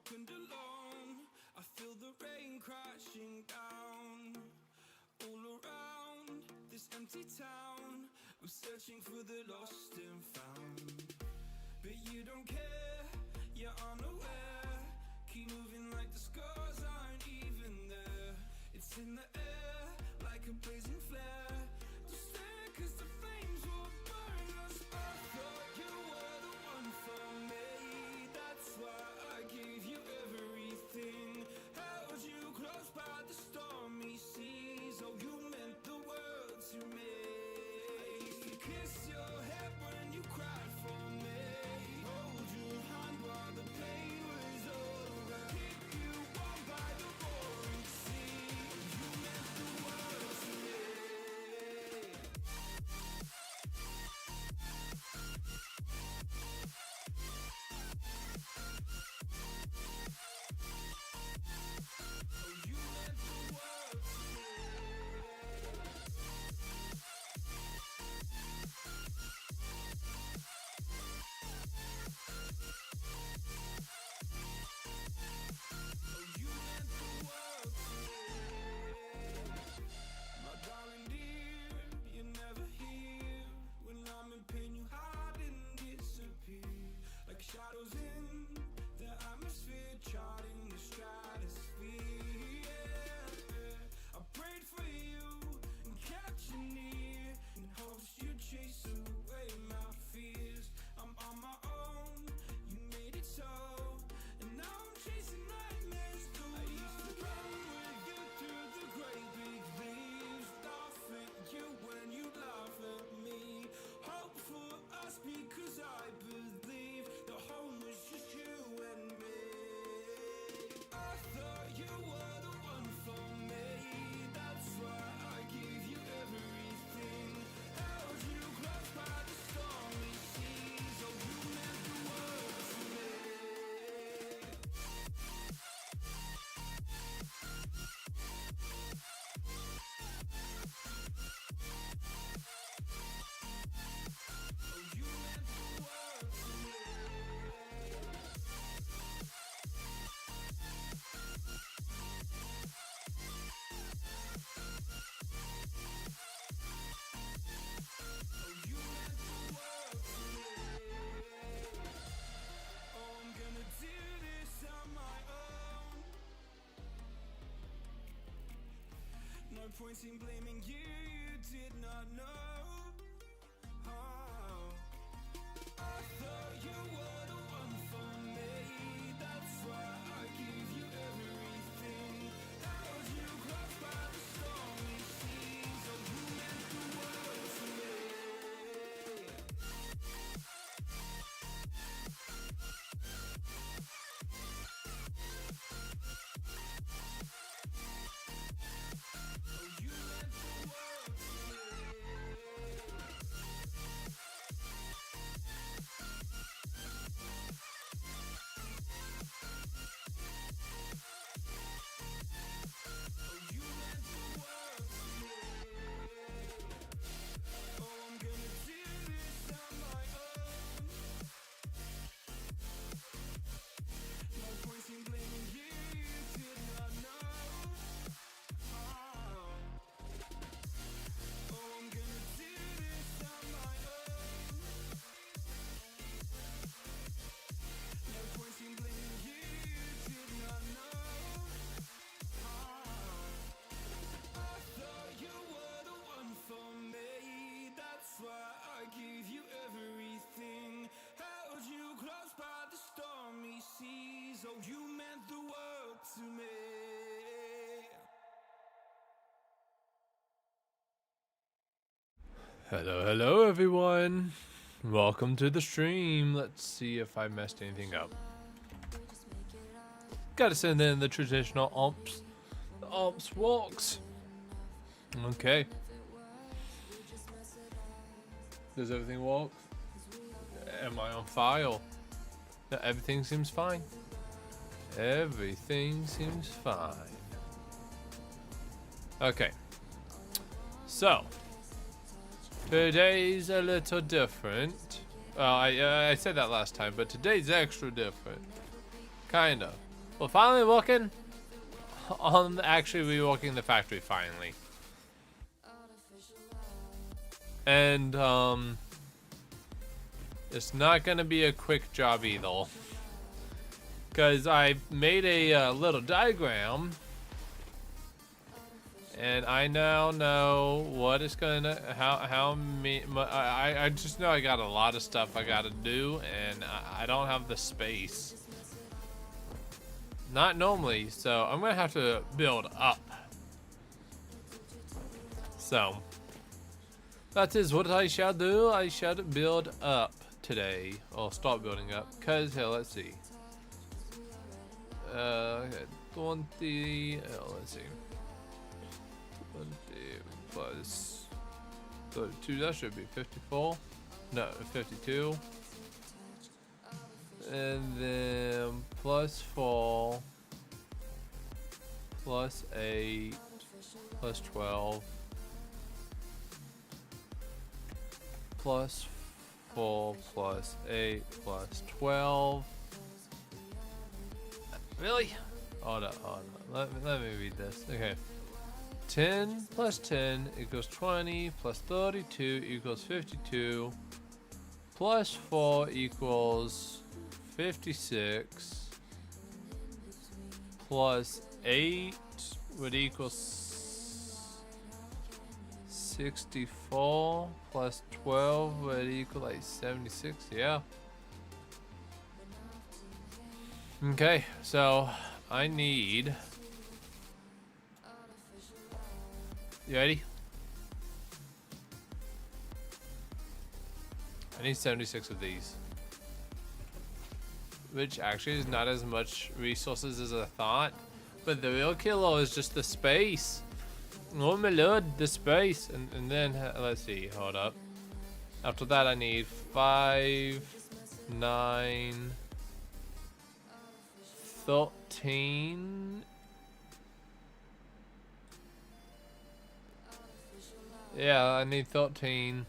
broken alone. I feel the rain crashing down. All around this empty town, I'm searching for the lost and found. But you don't care, you're unaware. Keep moving like the scars aren't even there. It's in the air, like a blazing flare. Don't stare, cause the flames will burn us. I thought you were the one for me. That's why I gave you everything. Held you close by the stormy seas. Oh, you meant the world to me. I used to kiss your head when you cried for me. Hold your hand while the pain was over. Keep you warm by the roaring sea. You meant the world to me. Oh, you meant the world to me. Oh, you meant the world to me. My darling dear, you're never here. When I'm in pain, you hide and disappear. Like shadows in the atmosphere, charting the stratosphere. Yeah. I prayed for you and kept you near, in hopes you'd chase away my fears. I'm on my own, you made it so, and now I'm chasing nightmares too. I used to run with you through the great big leaves, laugh at you when you laugh at me. Hope for us because I believe the home was just you and me. I thought you were the one for me. That's why I gave you everything. Held you close by the stormy seas. Oh, you meant the world to me. Oh, you meant the world to me. Oh, you meant the world to me. Oh, I'm gonna do this on my own. No point in blaming you, you did not know. Oh, I thought you were the one for me. That's why I gave you everything. Held you close by the stormy seas. Oh, you meant the world to me. Oh, you meant the world to me. Oh, you meant the world to me. Oh, I'm gonna do this on my own. No point in blaming you, you did not know. Oh, I'm gonna do this on my own. No point in blaming you, you did not know. I thought you were the one for me. That's why I gave you everything. Held you close by the stormy seas. Oh, you meant the world to me. Hello everyone. Welcome to the stream. Let's see if I messed anything up. Gotta send in the traditional umps walks. Okay. Does everything walk? Am I on file? No, everything seems fine. Everything seems fine. Okay. So, today's a little different. I said that last time, but today's extra different. Kind of. We're finally working on actually reworking the factory finally. And it's not gonna be a quick job either, because I made a little diagram, and I now know what it's gonna, I just know I got a lot of stuff I gotta do, and I don't have the space. Not normally, so I'm gonna have to build up. So that is what I shall do. I shall build up today. Or start building up. Cause here, let's see. 20. Let's see. 20 plus 32. That should be 54. No, 52. And then plus 4. Plus 8. Plus 12. Plus 4 plus 8 plus 12. Really? Hold up. Let me read this. Okay. 10 plus 10 equals 20 plus 32 equals 52 plus 4 equals 56 plus 8 would equal 64 plus 12 would equal like 76. Yeah. Okay, so I need, you ready? I need 76 of these, which actually is not as much resources as I thought, but the real killer is just the space. Oh my lord, the space. And then, let's see, hold up. After that, I need 5, 9, 13. Yeah, I need 13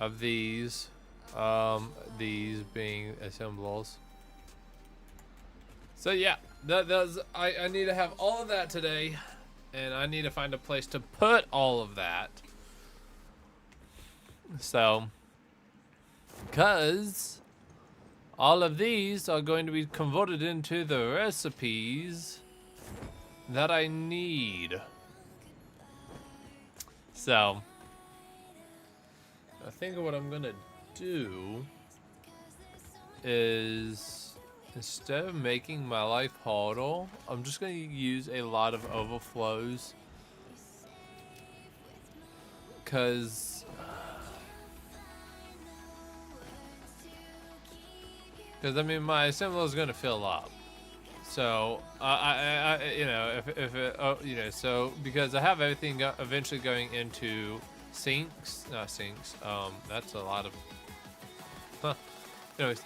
of these. These being assembles. So yeah, I need to have all of that today, and I need to find a place to put all of that. So, because all of these are going to be converted into the recipes that I need. So, I think what I'm gonna do is, instead of making my life harder, I'm just going to use a lot of overflows. Because I mean, my assembler is going to fill up. So, you know, if it, you know, so because I have everything eventually going into sinks, not sinks, that's a lot of, anyways.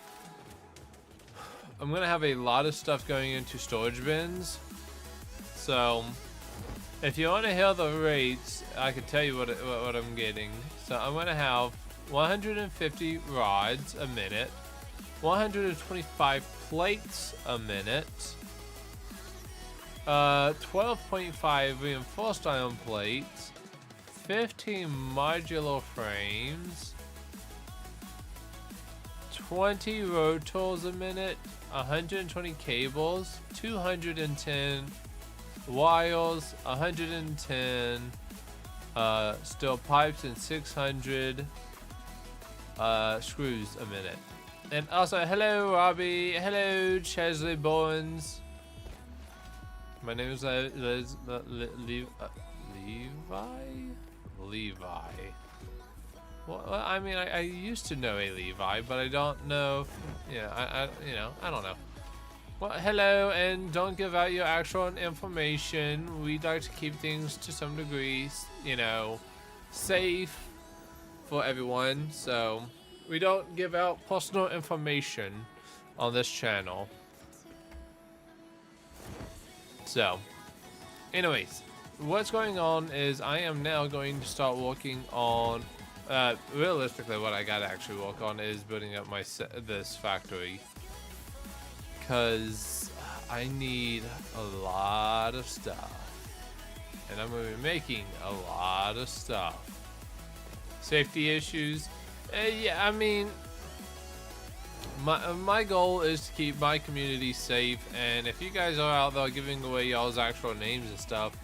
I'm gonna have a lot of stuff going into storage bins. So, if you want to hear the rates, I can tell you what I'm getting. So I'm gonna have 150 rods a minute, 125 plates a minute, 12.5 reinforced iron plates, 15 modular frames, 20 rotors a minute, 120 cables, 210 wires, 110 steel pipes, and 600 screws a minute. And also, hello Robbie, hello Chesley Bowens. My name is Levi. Well, I mean, I used to know a Levi, but I don't know. Yeah, I don't know. Well, hello, and don't give out your actual information. We like to keep things to some degree, you know, safe for everyone. So we don't give out personal information on this channel. So, anyways, what's going on is I am now going to start working on. Realistically, what I gotta actually work on is building up my this factory. because I need a lot of stuff. And I'm going to be making a lot of stuff. Safety issues? Yeah, I mean, my goal is to keep my community safe. And if you guys are out there giving away y'all's actual names and stuff,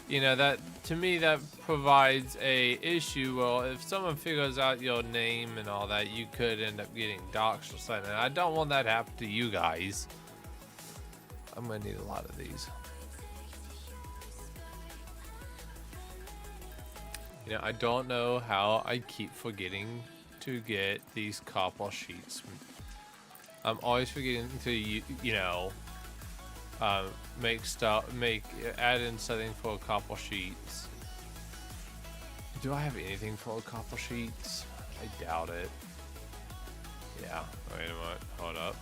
you know, that to me that provides a issue. Well, if someone figures out your name and all that, you could end up getting doxxed or something. I don't want that to happen to you guys. I'm gonna need a lot of these. You know, I don't know how I keep forgetting to get these copper sheets. I'm always forgetting to, you know, add in something for copper sheets. Do I have anything for copper sheets? I doubt it. Yeah, wait a minute, hold up.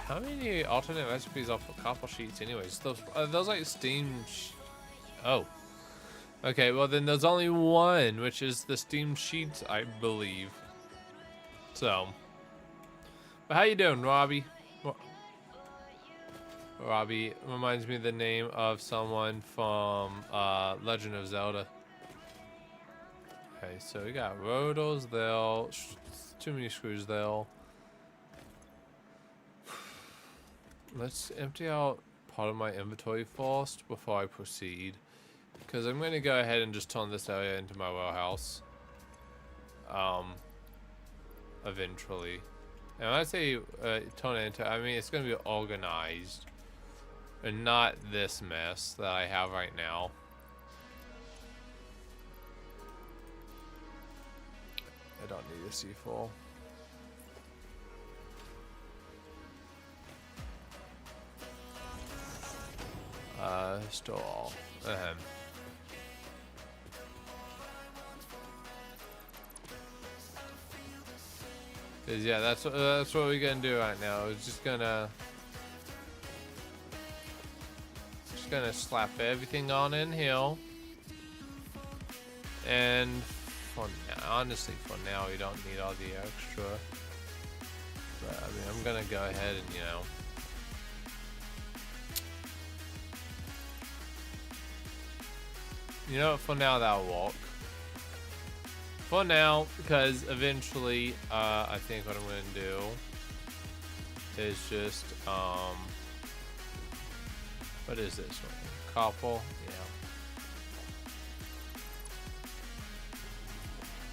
How many alternate recipes are for copper sheets anyways? Those like steam, oh. Okay, well then there's only one, which is the steam sheets, I believe. So, but how you doing, Robbie? Robbie reminds me of the name of someone from Legend of Zelda. Okay, so we got rotors there, too many screws there. Let's empty out part of my inventory first before I proceed. Because I'm going to go ahead and just turn this area into my warehouse. Eventually. And when I say turn it into, I mean it's going to be organized. And not this mess that I have right now. I don't need a C4. Store. Cause yeah, that's what we're gonna do right now. We're just gonna slap everything on in here. And for now, honestly, for now we don't need all the extra. But I mean, I'm gonna go ahead and you know what, for now that'll work. For now, because eventually, I think what I'm gonna do is just, what is this one? Copper,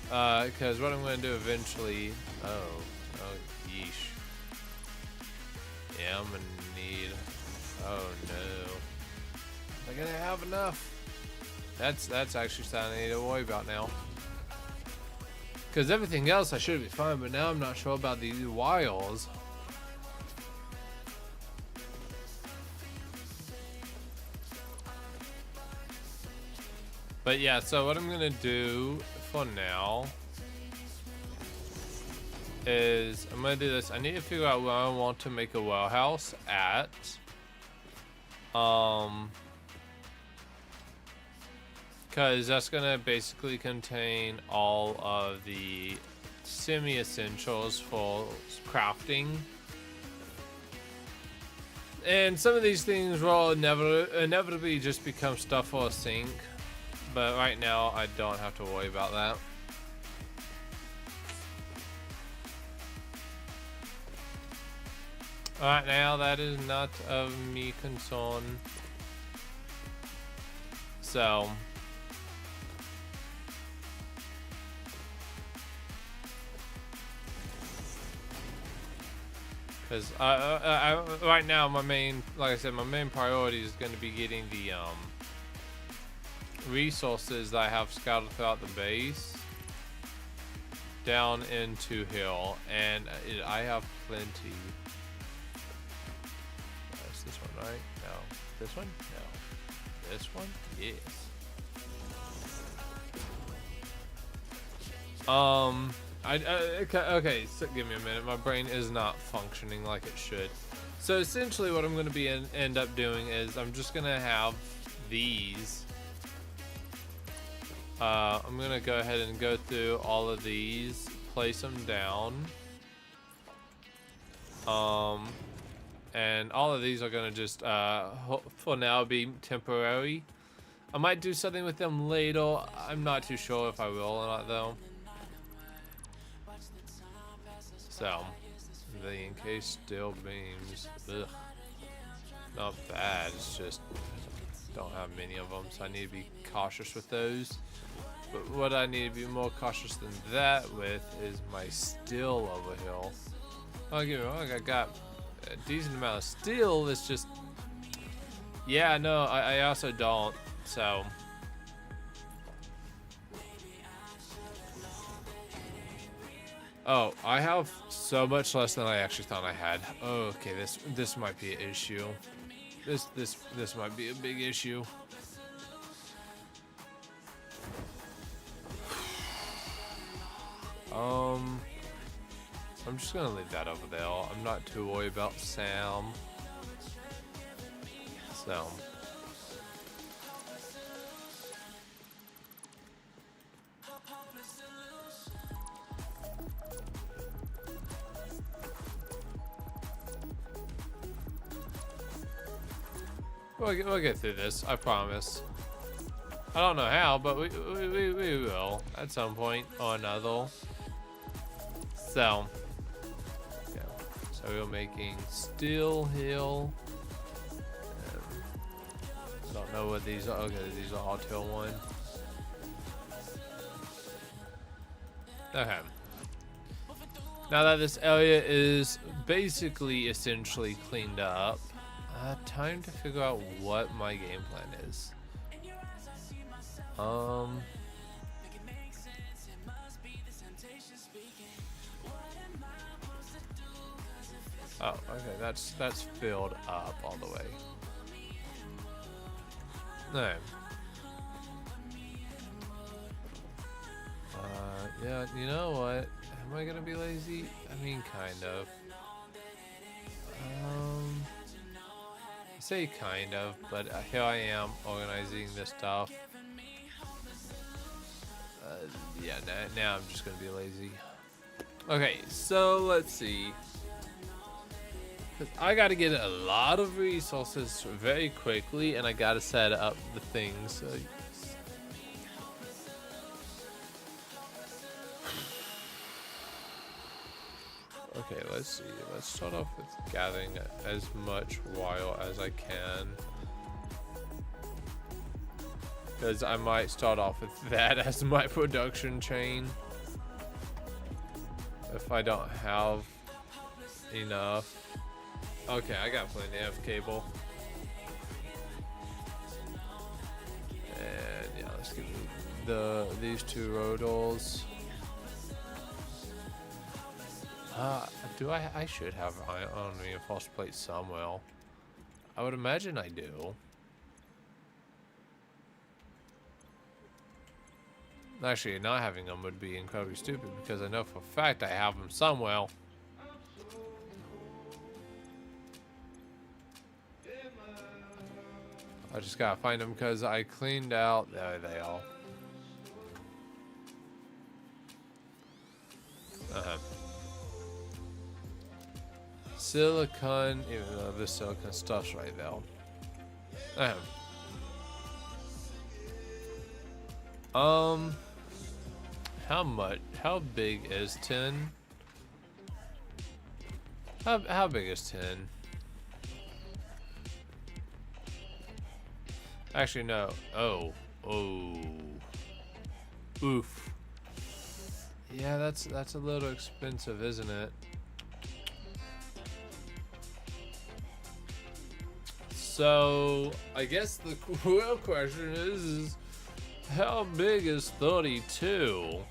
yeah. Because what I'm gonna do eventually, oh yeesh. Yeah, I'm gonna need, oh no. Am I gonna have enough? That's actually something I need to worry about now. Because everything else I should be fine, but now I'm not sure about these wires. But yeah, so what I'm gonna do for now is I'm gonna do this. I need to figure out where I want to make a warehouse at. Because that's going to basically contain all of the semi-essentials for crafting. And some of these things will inevitably just become stuff for a sink. But right now, I don't have to worry about that. Right now, that is not of me concern. So... Because right now, like I said, my main priority is going to be getting the resources that I have scattered throughout the base down into hill, and I have plenty. Is this one right? No. This one? No. This one? Yes. Okay, so give me a minute. My brain is not functioning like it should. So essentially what I'm going to be end up doing is I'm just going to have these. I'm going to go ahead and go through all of these, place them down. And all of these are gonna just for now be temporary. I might do something with them later. I'm not too sure if I will or not though. So the encased steel beams, ugh, not bad. It's just don't have many of them, so I need to be cautious with those. But what I need to be more cautious than that with is my steel over here. Don't get me wrong, I got a decent amount of steel. It's just, yeah, no, I also don't. So oh, I have so much less than I actually thought I had. Oh, okay, this might be an issue. This might be a big issue. I'm just gonna leave that over there. I'm not too worried about Sam. So we'll get through this, I promise. I don't know how, but we will at some point or another. So, yeah. So we're making steel hill. I don't know what these are. Okay, these are all till 1. Okay. Now that this area is basically essentially cleaned up, time to figure out what my game plan is. Oh, okay, that's filled up all the way. No. Yeah, you know what? Am I gonna be lazy? I mean, kind of. I say kind of, but here I am organizing this stuff. Yeah, now I'm just gonna be lazy. Okay, so let's see. I gotta get a lot of resources very quickly, and I gotta set up the things. Okay, let's see. Let's start off with gathering as much wire as I can. Because I might start off with that as my production chain. If I don't have enough. Okay, I got plenty of cable. And yeah, let's get these 2 rodals. I should have iron reinforced plates somewhere. I would imagine I do. Actually, not having them would be incredibly stupid because I know for a fact I have them somewhere. I just gotta find them because I cleaned out. There they are. Silicon, even though this silicon stuff's right there. How big is 10? How big is 10? Actually, no. Oh. Oof. Yeah, that's a little expensive, isn't it? So, I guess the real question is how big is 32?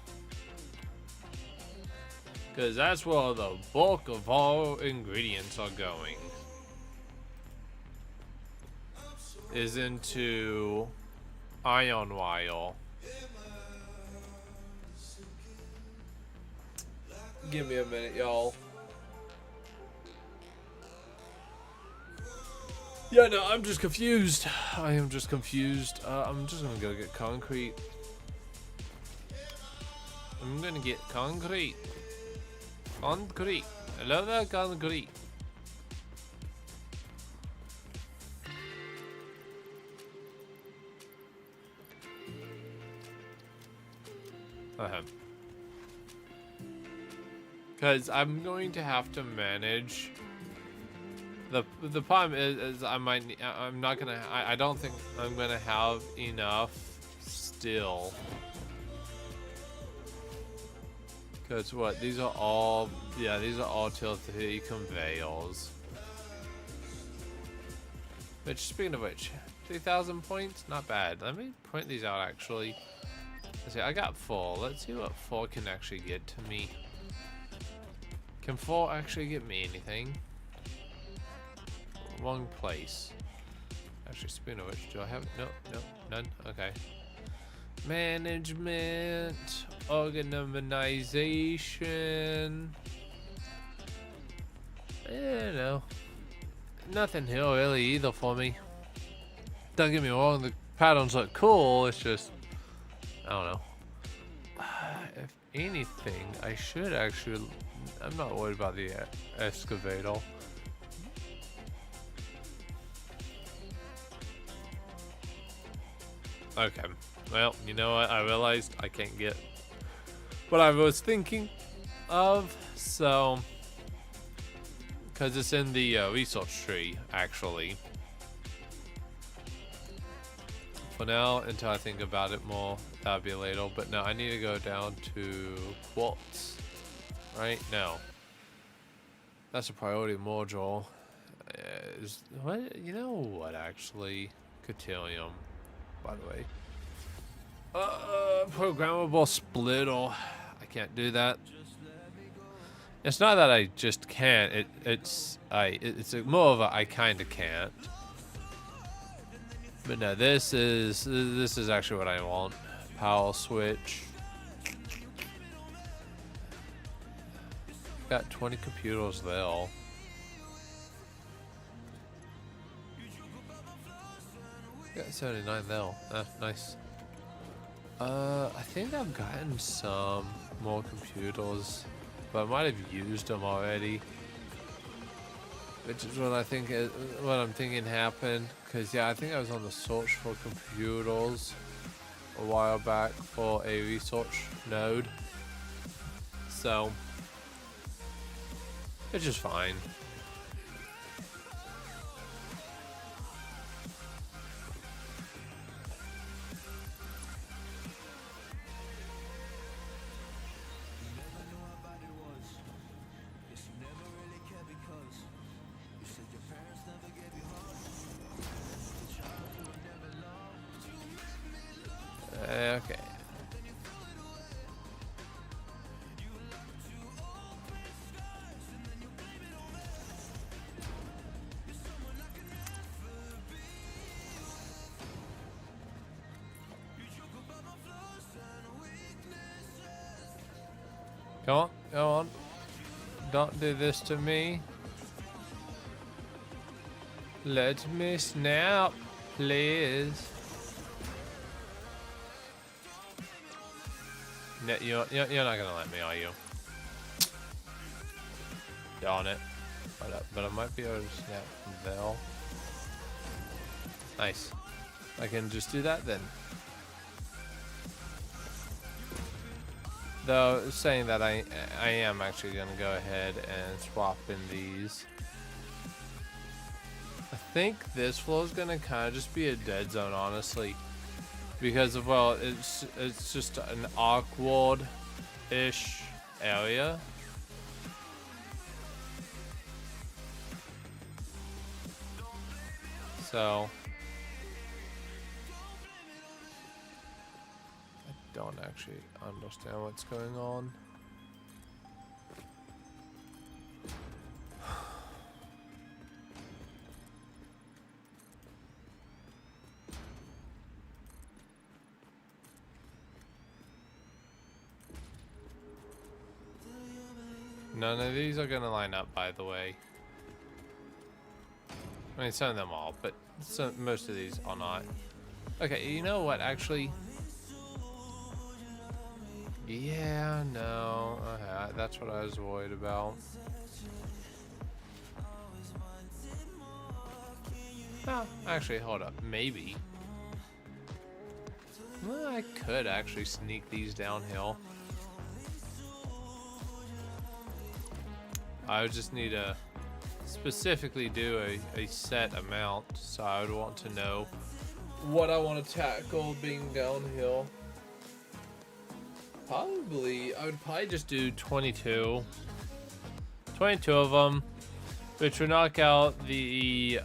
Because that's where the bulk of our ingredients are going. Is into iron wire. Give me a minute, y'all. Yeah, no, I'm just confused. I am just confused. I'm just gonna go get concrete. I'm gonna get concrete. Concrete. Hello there, concrete. Because I'm going to have to manage. The problem is I'm not gonna. I don't think I'm gonna have enough still. Because what? These are all. Yeah, these are all tier 3 conveyors. Which, speaking of which, 3,000 points? Not bad. Let me point these out actually. Let's see, I got 4. Let's see what 4 can actually get to me. Can 4 actually get me anything? Wrong place. Actually, speaking of which, do I have... No, none. Okay. Management. Organization. No. Nothing here really either for me. Don't get me wrong, the patterns look cool, it's just... I don't know. If anything, I should actually... I'm not worried about the excavator. Okay. Well, you know what? I realized I can't get what I was thinking of, so... Because it's in the resource tree, actually. For now, until I think about it more, that'll be later. But no, I need to go down to quartz. Right? No. That's a priority module. What? You know what, actually? Cotillium, by the way. Programmable splitter. I can't do that. It's not that I just can't. It's more of a I kind of can't. But no, this is actually what I want. Power switch. Got 20 computers there. Got 79 there. Nice. I think I've gotten some more computers, but I might have used them already. Which is what I think is what I'm thinking happened. Cause yeah, I think I was on the search for computers a while back for a research node. So it's just fine. Okay. Come on, go on. Don't do this to me. Let me snap, please. No, you're not gonna let me, are you? Darn it. But I might be able to snap from there. Nice. I can just do that then. Though, saying that I am actually gonna go ahead and swap in these. I think this floor is gonna kind of just be a dead zone, honestly. Because of, well, it's just an awkward-ish area. So I don't actually understand what's going on. None of these are gonna line up, by the way. I mean, some of them all, but most of these are not. Okay, you know what, actually? Yeah, no. Okay, that's what I was worried about. Oh, actually, hold up. Maybe. Well, I could actually sneak these downhill. I would just need to specifically do a set amount, so I would want to know what I want to tackle being downhill. I would probably just do 22 of them, which would knock out which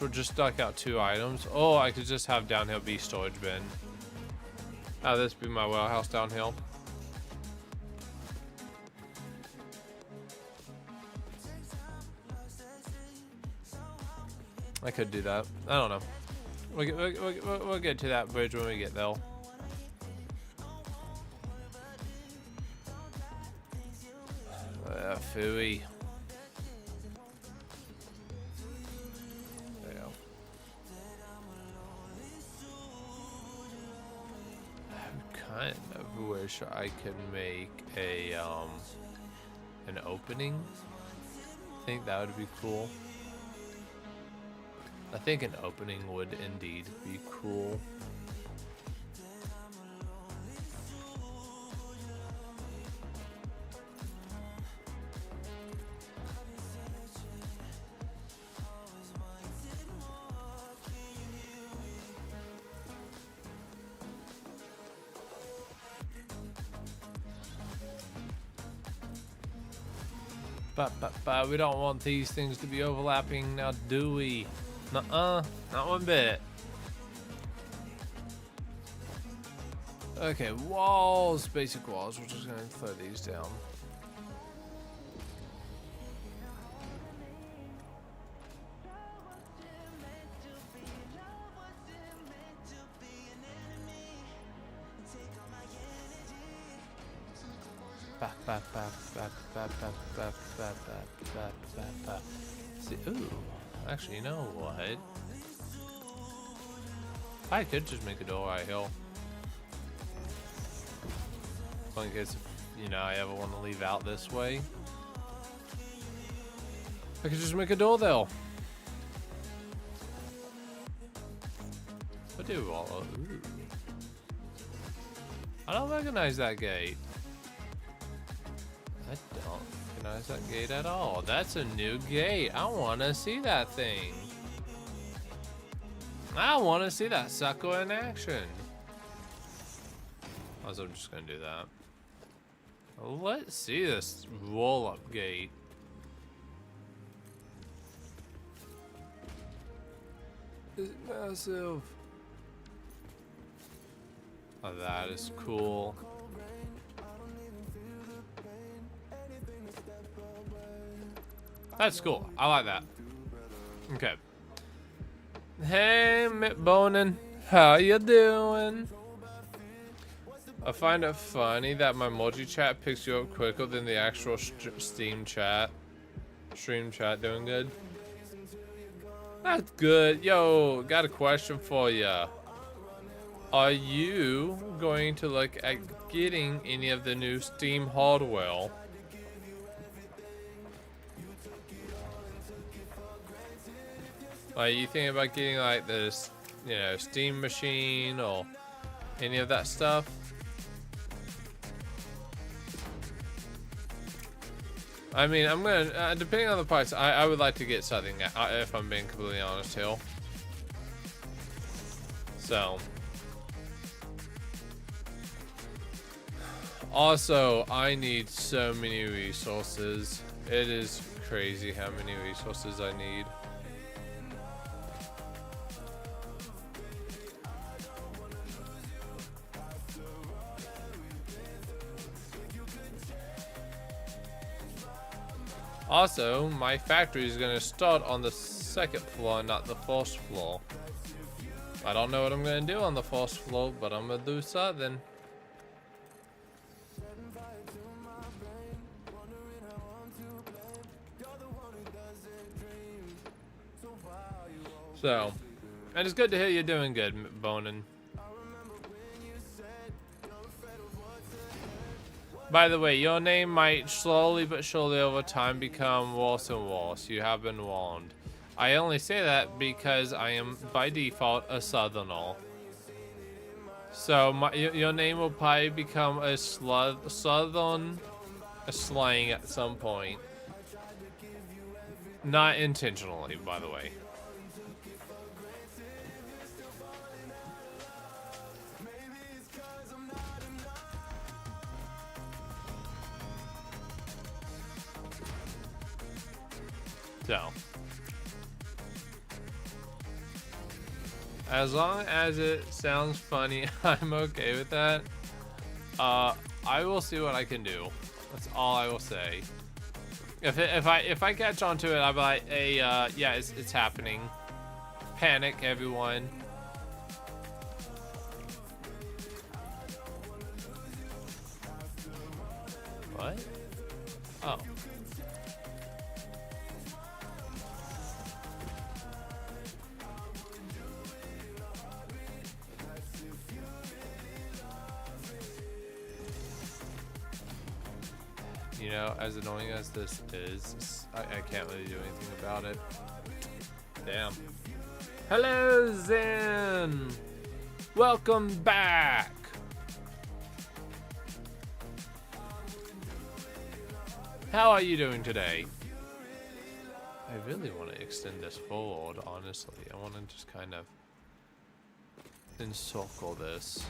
would just knock out 2 items. Oh, I could just have downhill be storage bin. Have this be my warehouse downhill. I could do that. I don't know. We'll get to that bridge when we get there. Phooey. There you go. I kind of wish I could make an opening. I think that would be cool. I think an opening would indeed be cool. But we don't want these things to be overlapping now, do we? Nuh-uh, not one bit. Okay, walls, basic walls. We're just gonna throw these down. See, ooh, actually, you know what? I could just make a door right here. In case, you know, I ever want to leave out this way. I could just make a door there. I do all. Ooh. I don't recognize that gate. I don't recognize that gate at all. That's a new gate. I want to see that thing. I want to see that sucker in action. Also, I'm just going to do that. Let's see this roll-up gate. It's massive. Oh, that is cool. That's cool. I like that. Okay. Hey, Mitt Bonin. How you doing? I find it funny that my multi-chat picks you up quicker than the actual Steam chat. Stream chat doing good? That's good. Yo, got a question for ya. Are you going to look at getting any of the new Steam hardware? Are you thinking about getting like this, you know, Steam machine or any of that stuff? I mean, I'm gonna, depending on the price, I would like to get something, if I'm being completely honest here. So. Also, I need so many resources. It is crazy how many resources I need. Also, my factory is going to start on the second floor, not the first floor. I don't know what I'm going to do on the first floor, but I'm going to do something. So, and it's good to hear you're doing good, Bonin. By the way, your name might slowly but surely over time become worse and worse. You have been warned. I only say that because I am by default a southerner. So your name will probably become a southern a slang at some point. Not intentionally, by the way. So, as long as it sounds funny, I'm okay with that. I will see what I can do. That's all I will say. If I catch on to it, I'll be like, hey, yeah, it's happening. Panic, everyone. What? Oh. You know, as annoying as this is, I can't really do anything about it. Damn. Hello, Zen! Welcome back! How are you doing today? I really want to extend this forward, honestly. I want to just kind of encircle this.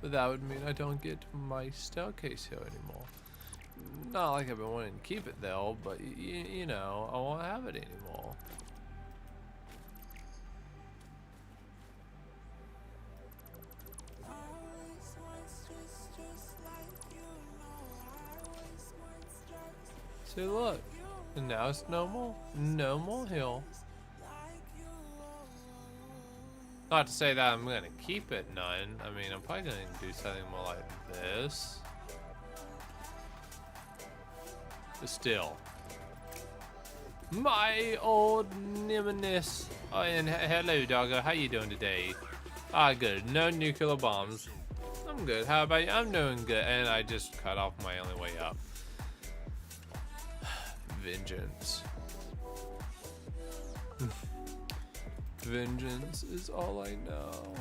But that would mean I don't get my staircase here anymore. Not like I've been wanting to keep it though, but you know, I won't have it anymore. See, look, and now it's no more hill. Not to say that I'm gonna keep it none. I mean, I'm probably gonna do something more like this. But still. My old nemesis. Oh, and hello, doggo. How you doing today? Ah, good. No nuclear bombs. I'm good. How about you? I'm doing good. And I just cut off my only way up. Vengeance. Vengeance is all I know.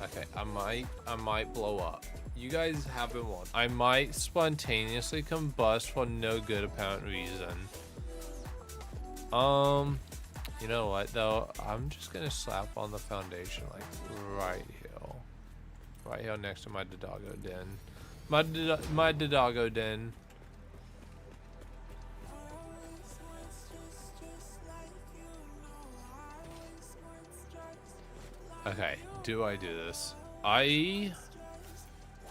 Okay, I might blow up. You guys have been warned. I might spontaneously combust for no good apparent reason. You know what though? I'm just gonna slap on the foundation like right here next to my Dodongo den. My Dodongo den. Okay, do I do this?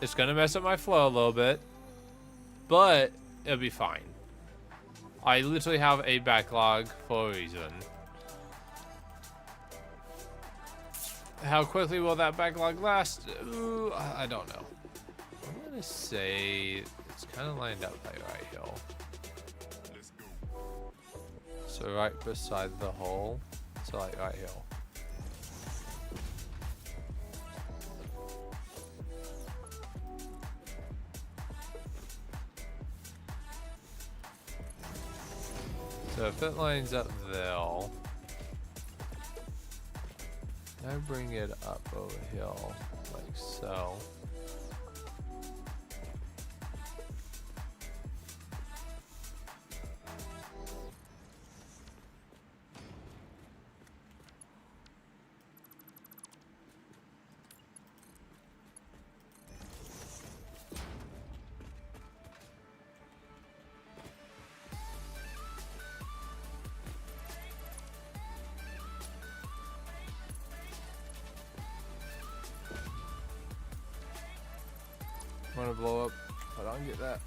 It's gonna mess up my flow a little bit, but it'll be fine. I literally have a backlog for a reason. How quickly will that backlog last? Ooh, I don't know. I'm gonna say it's kind of lined up like right here. So right beside the hole, so like right here. So if it lines up there, I bring it up over here like so. Want to blow up? I don't get that.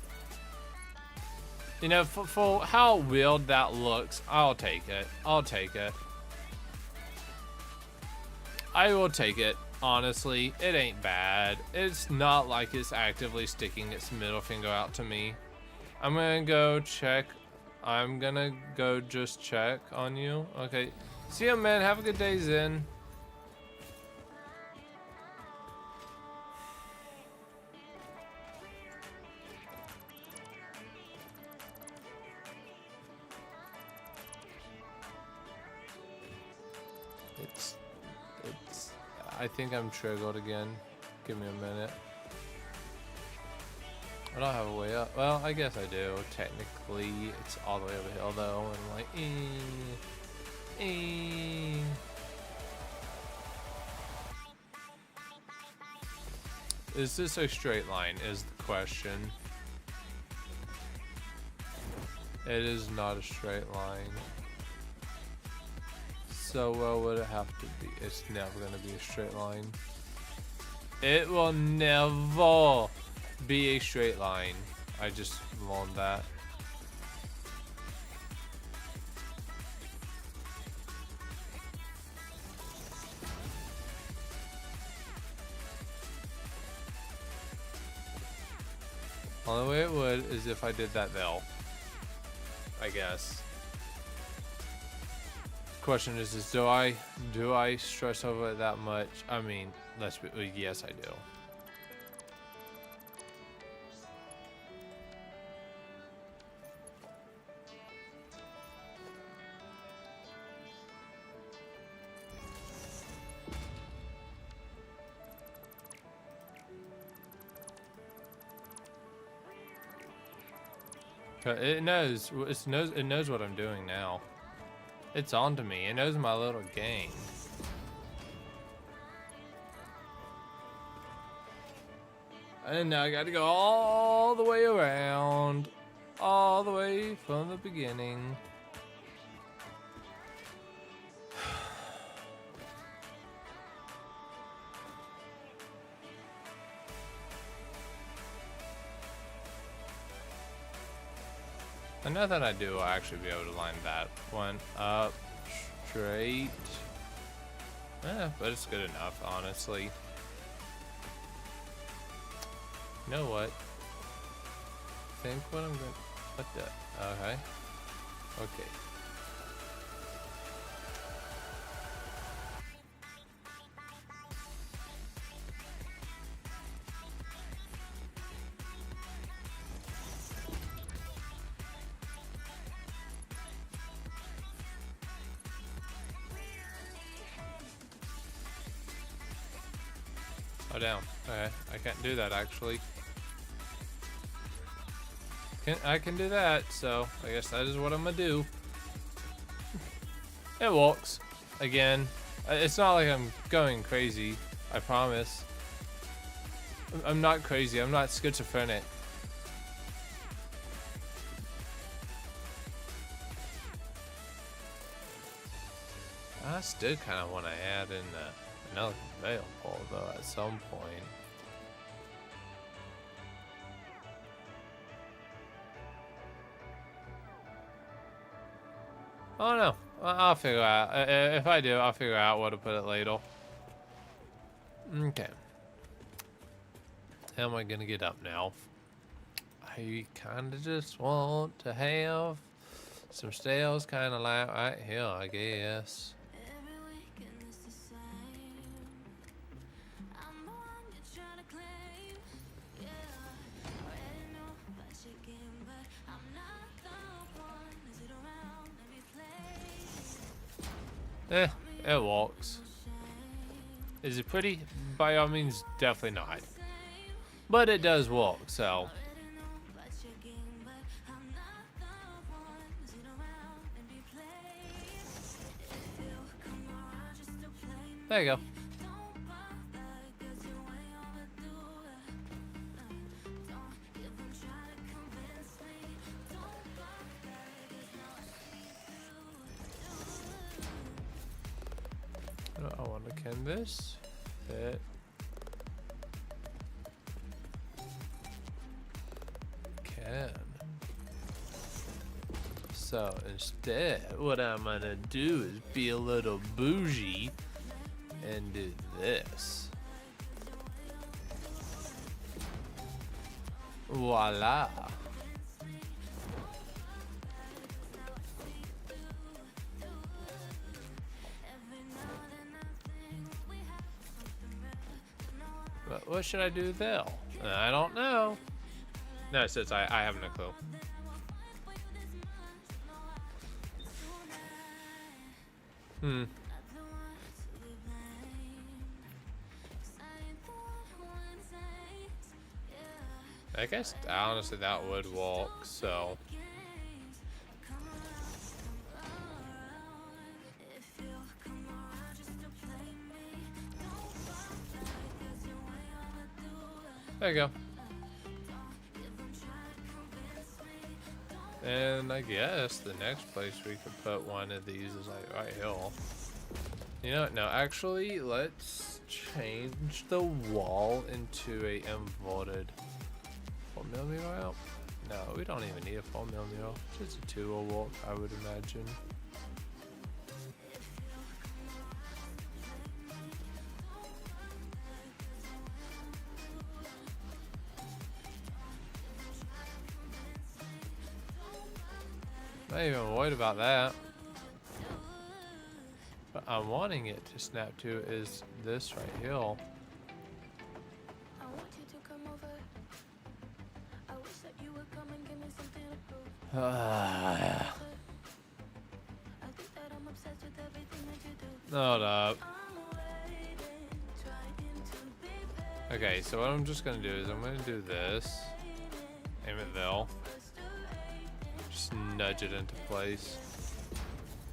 You know, for how weird that looks, I'll take it. I'll take it. I will take it. Honestly, it ain't bad. It's not like it's actively sticking its middle finger out to me. I'm gonna go check. I'm gonna go just check on you. Okay. See ya, man. Have a good day, Zen. I think I'm triggered again. Give me a minute. I don't have a way up. Well, I guess I do. Technically, it's all the way over hill though, and I'm like, Is this a straight line? Is the question. It is not a straight line. So what would it have to be? It's never gonna be a straight line. It will never be a straight line. I just learned that. Only way it would is if I did that though. I guess. Question is do I stress over it that much? I mean, let's be, yes I do. It knows what I'm doing now. It's on to me. It knows my little game. And now I gotta go all the way around. All the way from the beginning. And now that I do, I'll actually be able to line that one up straight. But it's good enough, honestly. You know what? I think what I'm gonna put that. Okay. Okay. Oh, down. Okay, I can't do that actually. I can do that, so I guess that is what I'm gonna do. It works. Again, it's not like I'm going crazy. I promise. I'm not crazy. I'm not schizophrenic. I still kind of want to add in another conveyor pole though at some point. Oh no, I'll figure out. If I do, I'll figure out where to put it later. Okay. How am I gonna get up now? I kind of just want to have some stairs kind of like right here, I guess. It walks. Is it pretty? By all means, definitely not. But it does walk, so. There you go. I want to canvas. Fit. Can. So instead, what I'm gonna do is be a little bougie and do this. Voila. But what should I do there? I don't know. No, it says I have no clue. I guess honestly that would work. So. There you go. And I guess the next place we could put one of these is like right here. You know what? No, actually, let's change the wall into a inverted 4mm out. No, we don't even need a 4mm. Just a 2 will work, I would imagine. Not even worried about that. But I'm wanting it to snap to is this right here. I want you to come over. I wish that you would come and give me something to prove. I think that I'm obsessed with everything that you do. Hold up. I'm waiting, trying to be better. Okay, so what I'm just gonna do is I'm gonna do this. Aim it there. Just nudge it into place.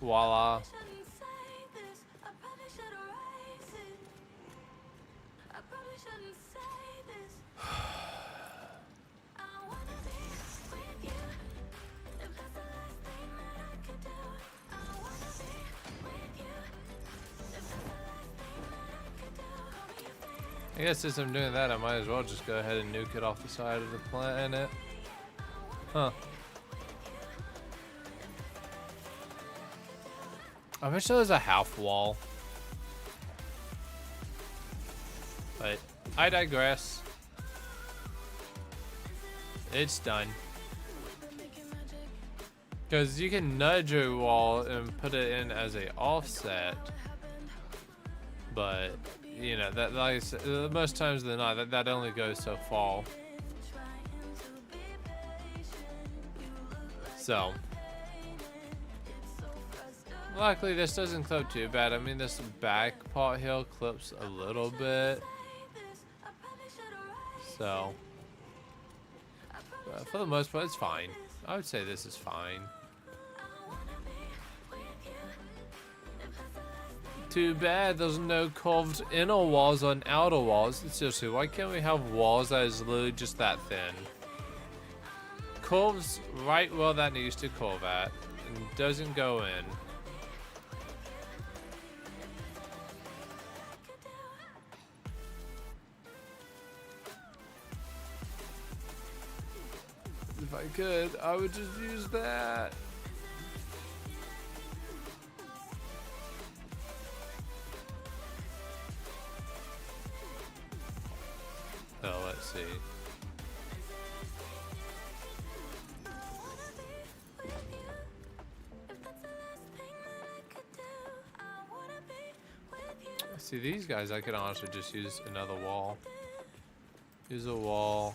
Voila. Shouldn't say this. I probably should erase it. I probably shouldn't say this. I wanna be with you. If that's the last thing that I could do. I wanna be with you. If that's the last thing that I could do. Call me a fan. I guess since I'm doing that, I might as well just go ahead and nuke it off the side of the planet. Huh. I wish there was a half wall. But I digress. It's done. Because you can nudge a wall and put it in as a offset. But, you know, that like I said, most times than not, that only goes so far. So. Luckily, this doesn't clip too bad. I mean, this back part here clips a little bit. So, but for the most part, it's fine. I would say this is fine. Too bad there's no curved inner walls on outer walls. Seriously, why can't we have walls that is literally just that thin? Curves right where that needs to curve at and doesn't go in. If I could, I would just use that. Oh, let's see. See, these guys, I could honestly just use another wall. Use a wall.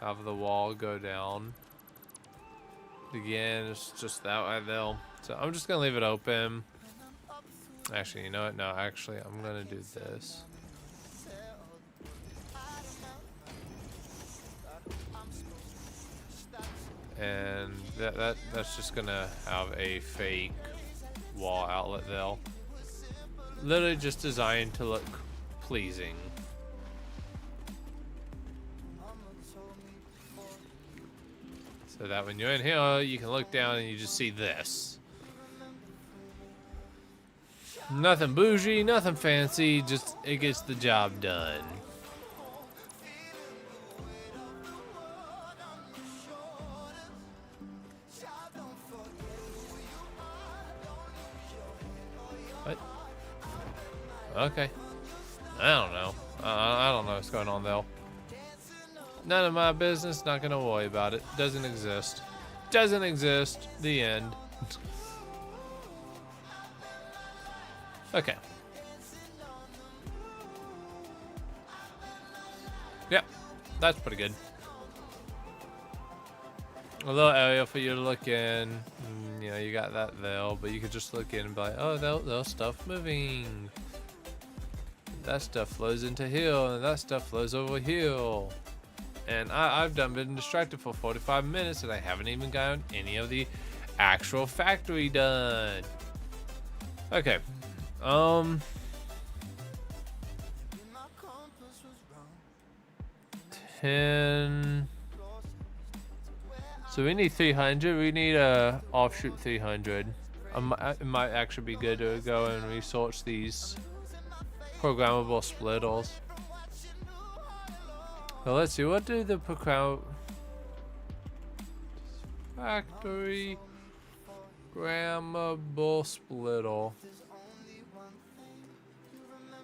Have the wall go down. Again, it's just that way though. So I'm just gonna leave it open. Actually, you know what? No, actually, I'm gonna do this. And that's just gonna have a fake wall outlet there. Literally just designed to look pleasing. So that when you're in here, you can look down and you just see this. Nothing bougie, nothing fancy, just it gets the job done. What? Okay. I don't know. I don't know what's going on though. None of my business, not gonna worry about it. Doesn't exist. Doesn't exist. The end. Okay. Yep, that's pretty good. A little area for you to look in. You know, you got that there, but you could just look in and be like, oh, there's stuff moving. that stuff flows into here, and that stuff flows over here. And I've been distracted for 45 minutes, and I haven't even gotten any of the actual factory done. Okay. 10. So we need 300. We need a offshoot 300. It might actually be good to go and research these programmable splittles. Well, let's see. What do the factory programmable splittle?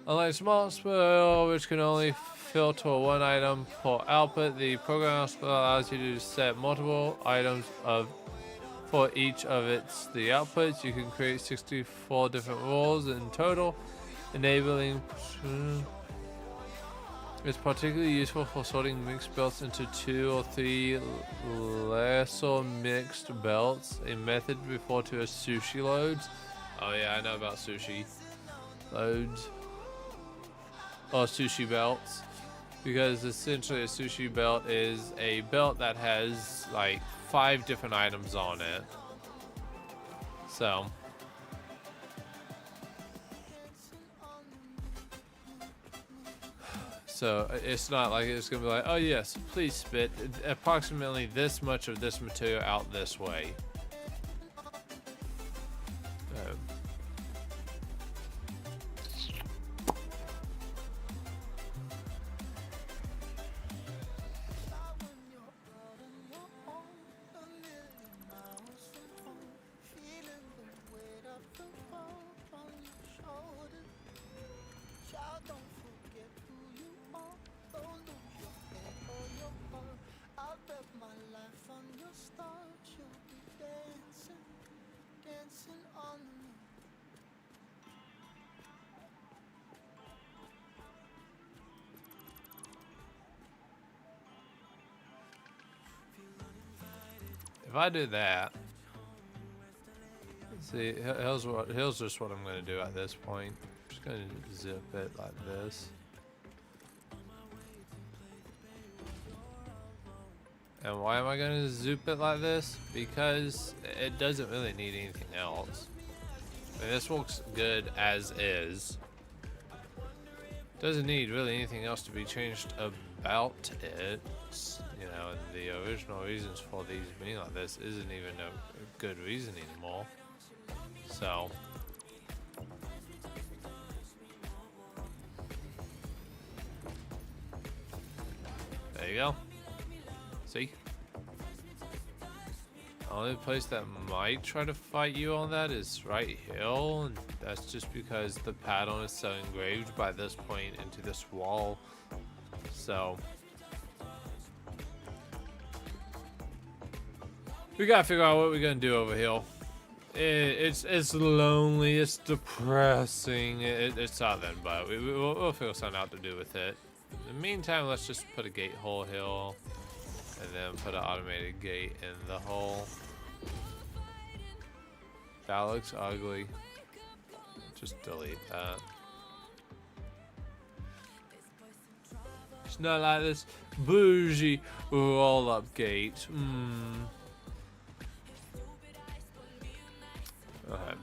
Unlike small splittle, which can only filter one item per output, the programmable splittle allows you to set multiple items for each of the outputs. You can create 64 different roles in total, enabling. It's particularly useful for sorting mixed belts into 2 or 3 lesser mixed belts, a method referred to as sushi loads. Oh yeah, I know about sushi loads. Or sushi belts. Because essentially a sushi belt is a belt that has like 5 different items on it. So it's not like it's gonna be like, oh yes, please spit approximately this much of this material out this way. If I do that, see, here's just what I'm going to do at this point. I'm just going to zip it like this. And why am I going to zip it like this? Because it doesn't really need anything else. I mean, this looks good as is. Doesn't need really anything else to be changed about it. You know, and the original reasons for these being like this isn't even a good reason anymore. So there you go. See? The only place that might try to fight you on that is right here, and that's just because the pattern is so engraved by this point into this wall. So we gotta figure out what we're gonna do over here. It's lonely, it's depressing, it's something, but we'll figure something out to do with it. In the meantime, let's just put a gate hole here, and then put an automated gate in the hole. That looks ugly. Just delete that. It's not like this bougie roll-up gate. Okay.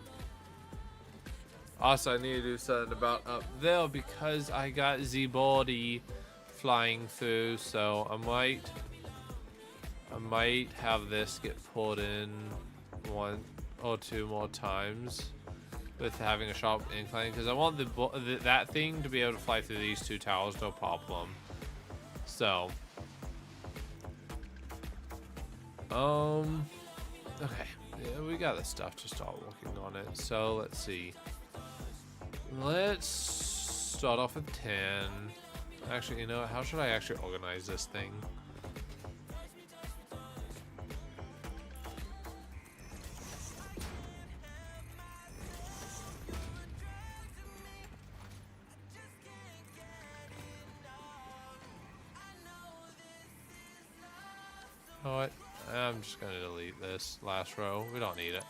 Also, I need to do something about up there because I got Z-body flying through, so I might have this get pulled in 1 or 2 more times with having a sharp incline, because I want that thing to be able to fly through these 2 towers, no problem. So, okay. Yeah, we got the stuff to start working on it. So let's see. Let's start off with 10. Actually, you know, how should I actually organize this thing? You know what? I'm just gonna delete this last row. We don't need it.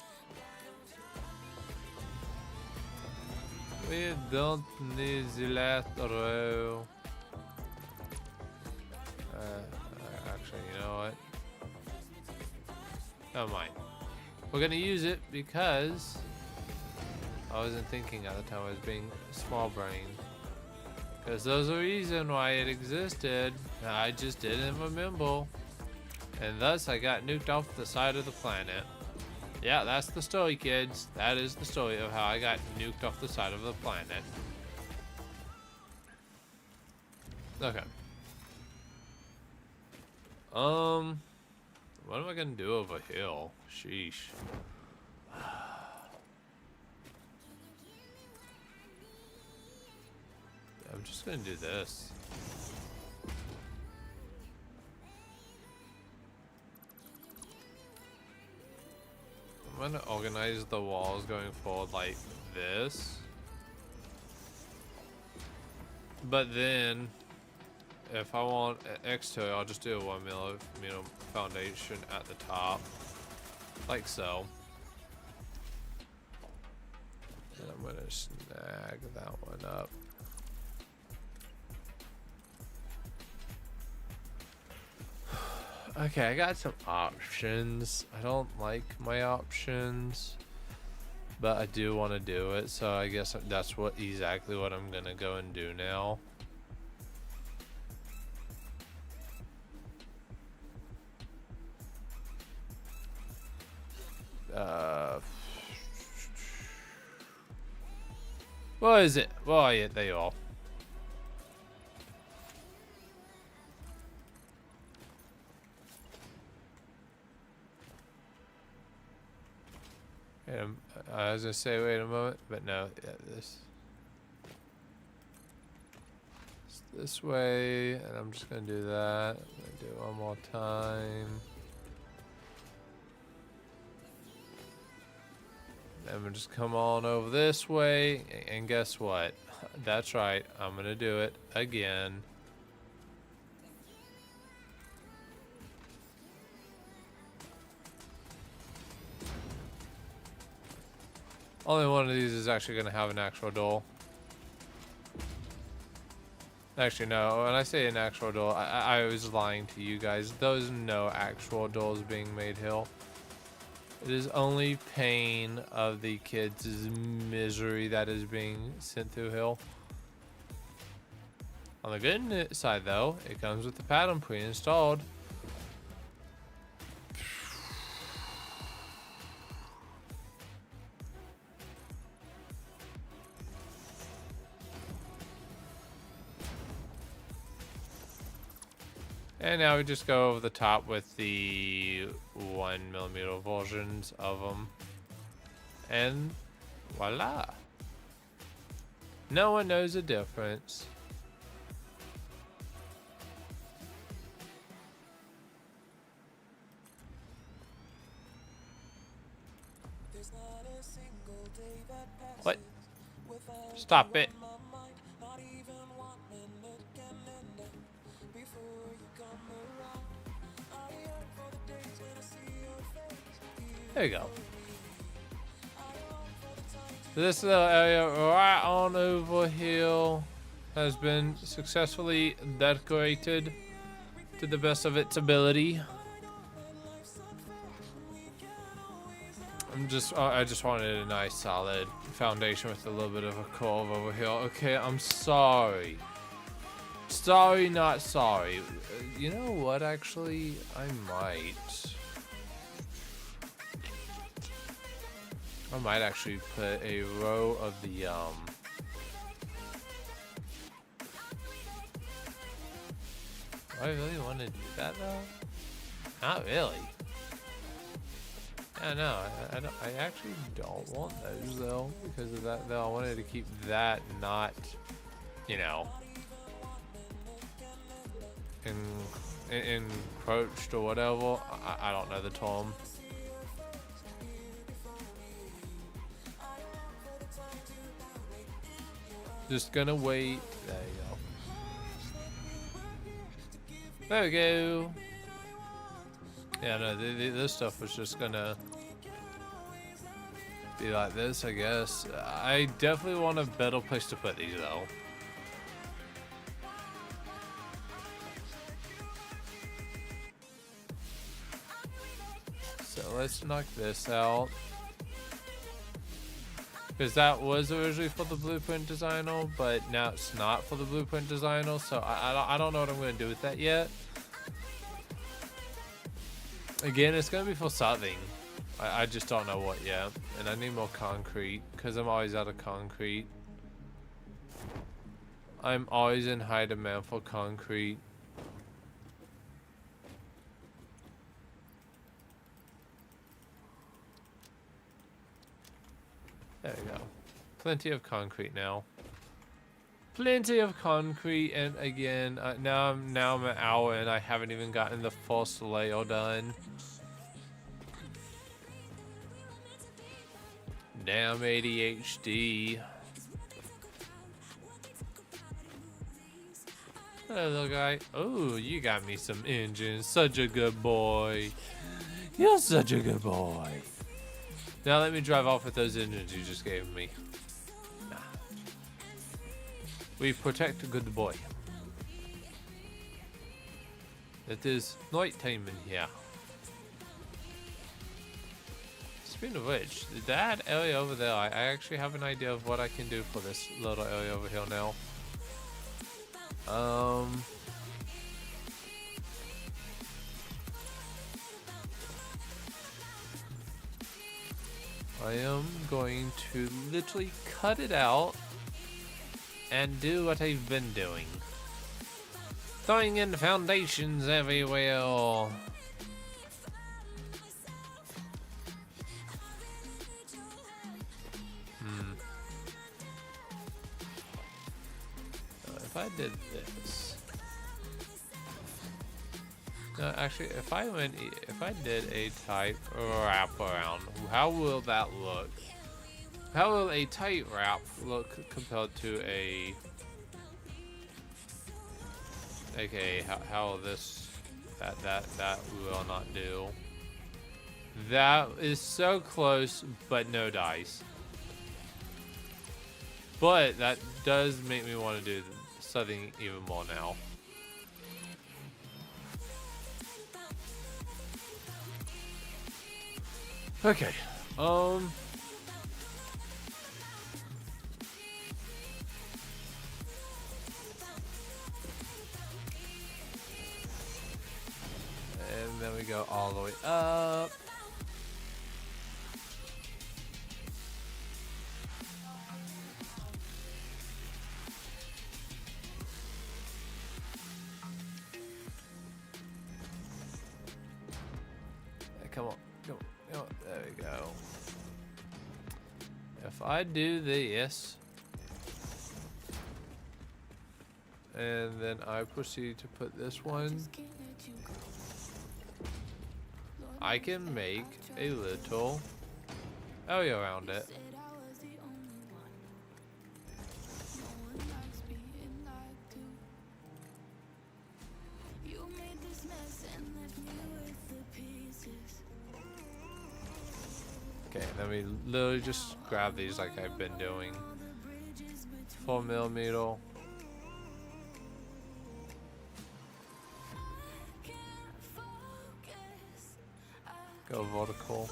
We don't need the lateral. Actually, you know what? Never mind. We're gonna use it because I wasn't thinking at the time. I was being small brain. Because there's a reason why it existed. I just didn't remember. And thus I got nuked off the side of the planet. Yeah, that's the story, kids. That is the story of how I got nuked off the side of the planet. Okay. What am I gonna do over here? Sheesh. I'm just gonna do this. I'm gonna organize the walls going forward like this. But then, if I want exterior, I'll just do a 1 millimeter foundation at the top. Like so. And I'm gonna snag that one up. Okay, I got some options. I don't like my options, but I do want to do it, so I guess that's exactly what I'm gonna go and do now. What is it? Oh yeah, there you are. I was gonna say, wait a moment, but no, yeah, this way, and I'm just gonna do that. I'm gonna do it one more time. Then we'll just come on over this way, and guess what? That's right, I'm gonna do it again. Only one of these is actually going to have an actual door. Actually, no. When I say an actual door, I was lying to you guys. There's no actual doors being made here. It is only pain of the kids' misery that is being sent through here. On the good side, though, it comes with the pattern pre-installed. And now we just go over the top with the 1 millimeter versions of them. And voila. No one knows the difference. What? Stop it. There you go. This little area right on over here has been successfully decorated to the best of its ability. I just wanted a nice solid foundation with a little bit of a curve over here. Okay, I'm sorry. Sorry, not sorry. You know what, actually? I might actually put a row of the, do I really want to do that, though? Not really. Yeah, no, I actually don't want those, though, because of that, though. I wanted to keep that not, you know, encroached or whatever. I don't know the term. Just gonna wait. There you go. There we go. Yeah, no, this stuff was just gonna be like this, I guess. I definitely want a better place to put these though. So let's knock this out. Because that was originally for the blueprint designer, but now it's not for the blueprint designer, so I don't know what I'm going to do with that yet. Again, it's going to be for something. I just don't know what yet. And I need more concrete, because I'm always out of concrete. I'm always in high demand for concrete. There we go. Plenty of concrete now. Plenty of concrete, and again, now I'm an hour and I haven't even gotten the first layer done. Damn ADHD. Hello, little guy. Oh, you got me some engines. Such a good boy. You're such a good boy. Now let me drive off with those engines you just gave me. Nah. We protect a good boy. It is night time in here. Speaking of which, that area over there, I actually have an idea of what I can do for this little area over here now. I am going to literally cut it out and do what I've been doing. Throwing in foundations everywhere. If I did this. No, actually, if I did a tight wrap around, how will that look? How will a tight wrap look compared to a? Okay, how will this? That will not do. That is so close, but no dice. But that does make me want to do something even more now. Okay. And then we go all the way up. Come on. There we go. If I do this, and then I proceed to put this one, I can make a little area around it. Okay, then we literally just grab these like I've been doing. 4mm. Go vertical.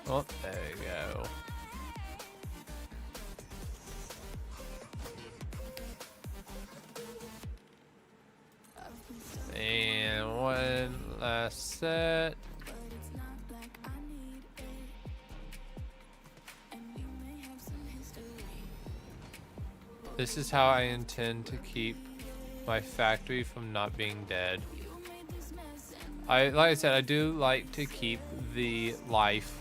Oh, there you go. And one last set. This is how I intend to keep my factory from not being dead. Like I said, I do like to keep the life.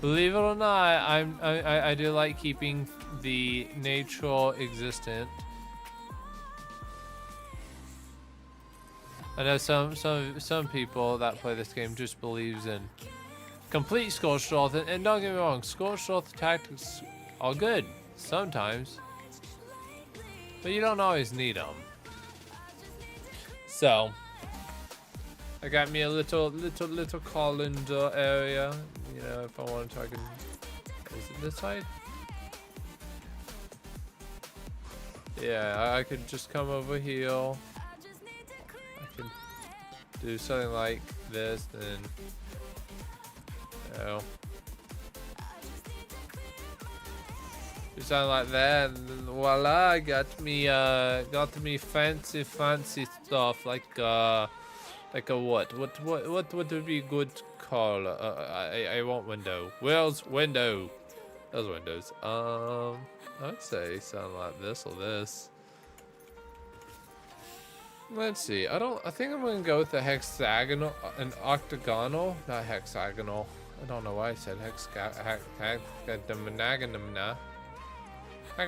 Believe it or not, I do like keeping the nature existent. I know some people that play this game just believes in complete Scorched Earth, and don't get me wrong, Scorched Earth tactics are good sometimes, but you don't always need them. So, I got me a little colander area. You know, if I want to, I can. Is it this side? Yeah, I could just come over here. I can do something like this, then. Oh. Do something like that, and then voila! Got me fancy stuff like a what? What would be good call? I want window. Where's window? Those windows. I'd say something like this or this. Let's see. I think I'm gonna go with the hexagonal and octagonal, not hexagonal. I don't know why I said hexagonal. I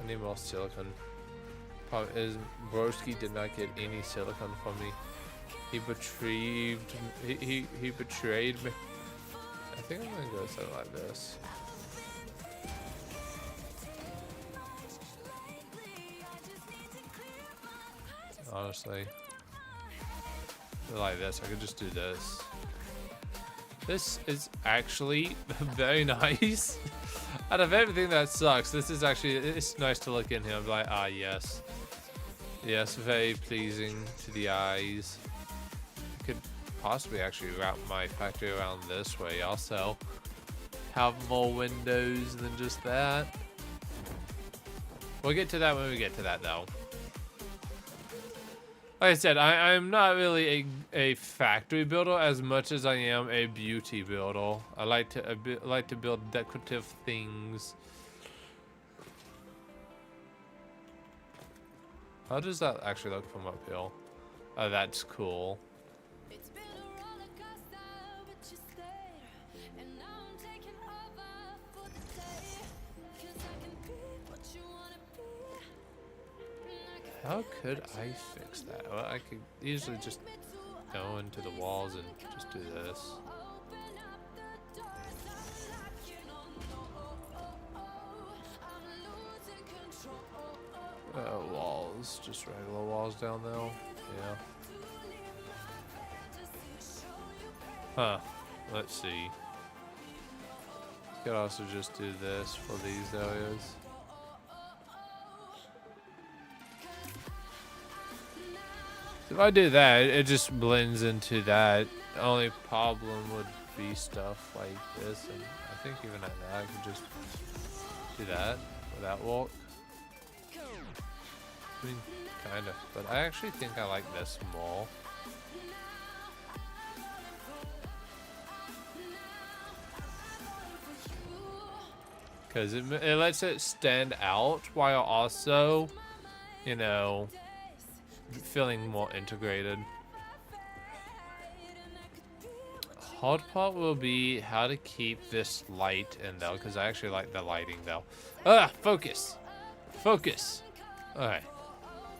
need more silicon. Problem is, Broski did not get any silicon from me. He betrayed. He betrayed me. I think I'm gonna go something like this. Honestly, like this. I could just do this. This is actually very nice. Out of everything that sucks, this is actually, it's nice to look in here and be like, ah, yes. Yes, very pleasing to the eyes. I could possibly actually wrap my factory around this way also. Have more windows than just that. We'll get to that when we get to that, though. Like I said, I'm not really a factory builder as much as I am a beauty builder. I like to build decorative things. How does that actually look from uphill? Oh, that's cool. It's been a roller coaster, but you stayed, and now I'm taking over for the day. 'Cause I can be what you wanna be. How could I fix that? Well, I could easily just go into the walls and just do this. Open up the doors, unlocking on I'm losing control. Walls, just regular walls down there. Yeah. Huh. Let's see. Could also just do this for these areas. If I do that, it just blends into that. The only problem would be stuff like this, and I think even at that, I could just do that without walk. I mean, kind of, but I actually think I like this more. Because it lets it stand out while also, you know, feeling more integrated. Hard part will be how to keep this light in though, because I actually like the lighting though. Focus! Focus! Alright.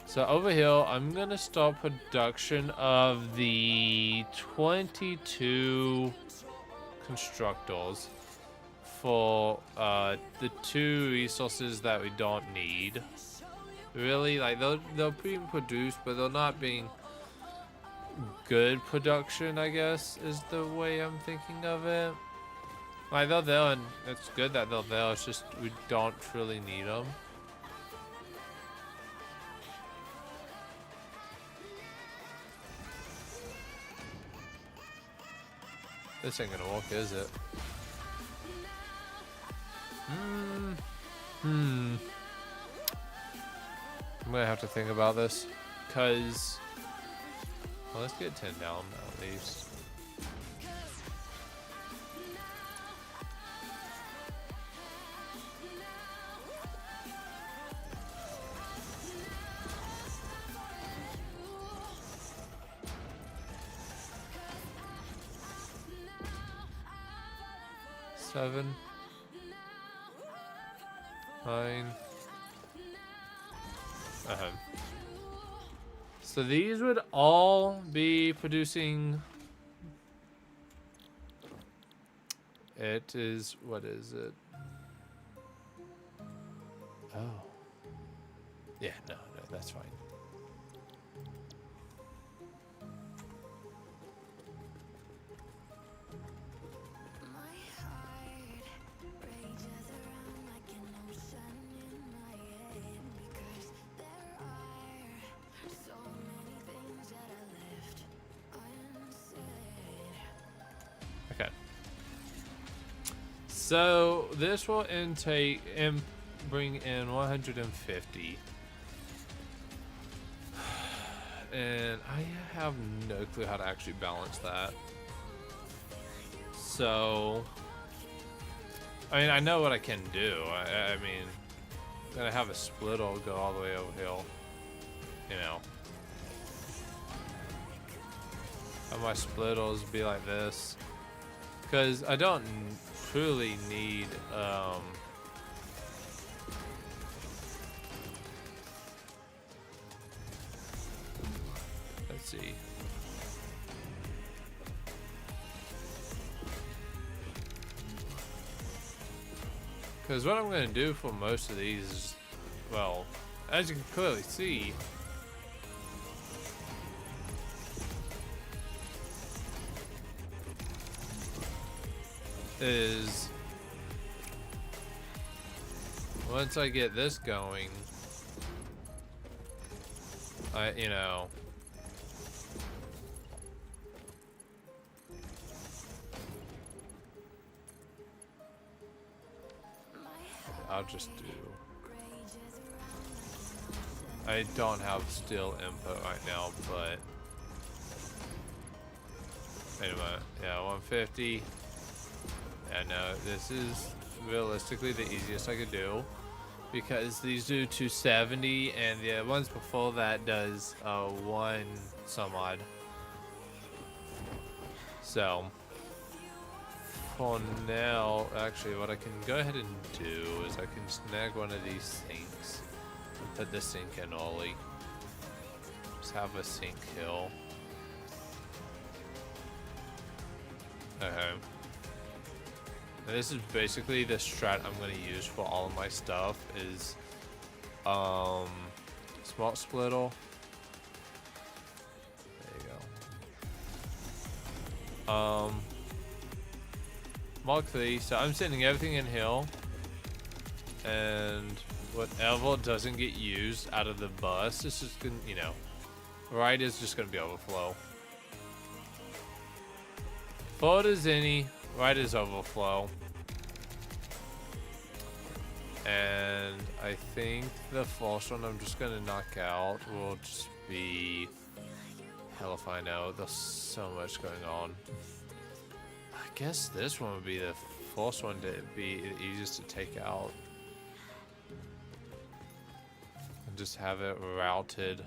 So over here, I'm gonna start production of the 22 constructors for the 2 resources that we don't need. Really, like they're being produced, but they're not being good production, I guess, is the way I'm thinking of it. Like they're there, and it's good that they're there. It's just we don't really need them. This ain't gonna work, is it? I'm gonna have to think about this, cause well, let's get 10 down at least. Seven, 9. So these would all be producing It is, what is it? Oh. Yeah, no, that's fine. My heart rages around like an ocean in my head because there are so many things that I left unsaid. Okay. So this will bring in 150. And I have no clue how to actually balance that. So, I mean, I know what I can do. I mean, gonna have a split will go all the way over hill. You know. Have my splittles be like this. Because I don't truly need, let's see. Because what I'm going to do for most of these is, well, as you can clearly see, is once I get this going, you know, I'll just do, I don't have steel input right now, but wait a minute, yeah, 150. Yeah, no, this is realistically the easiest I could do because these do 270 and the ones before that does 1 some odd. So for now, actually what I can go ahead and do is I can snag one of these sinks and put the sink in Ollie. Just have a sink hill. Okay. And this is basically the strat I'm going to use for all of my stuff is small splittle. There you go. Mark 3, so I'm sending everything in hill and whatever doesn't get used out of the bus, it's just gonna, you know, right is just gonna be overflow. Forward is any, right is overflow. And I think the false one I'm just gonna knock out will just be, hell if I know, there's so much going on. I guess this one would be the false one to be the easiest to take out. And just have it routed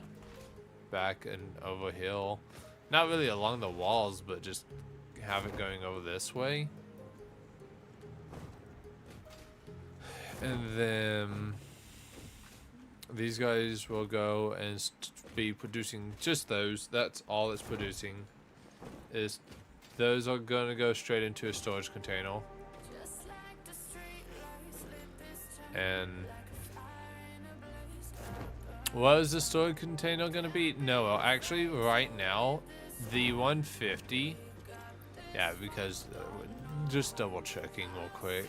back and over hill. Not really along the walls, but just have it going over this way. And then these guys will go and be producing just those. That's all it's producing. Is those are going to go straight into a storage container. And what is the storage container going to be? No, well, actually, right now, the 150. Yeah, because just double checking real quick.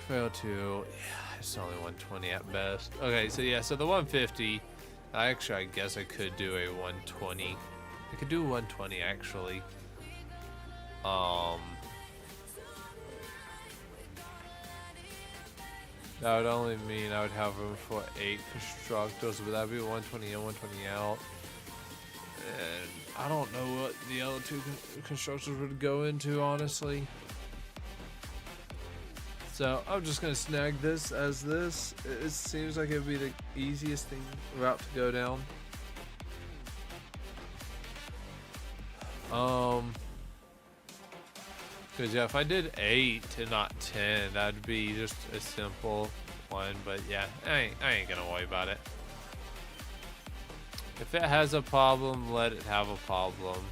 Fail to, yeah, it's only 120 at best. Okay, so yeah, so the 150, actually, I guess I could do a 120. I could do 120 actually. That would only mean I would have room for 8 constructors, but that'd be 120 in, 120 out. And I don't know what the other 2 constructors would go into, honestly. So I'm just gonna snag this as this. It seems like it would be the easiest route to go down. Cause yeah, if I did 8 and not 10, that'd be just a simple one. But yeah, I ain't gonna worry about it. If it has a problem, let it have a problem.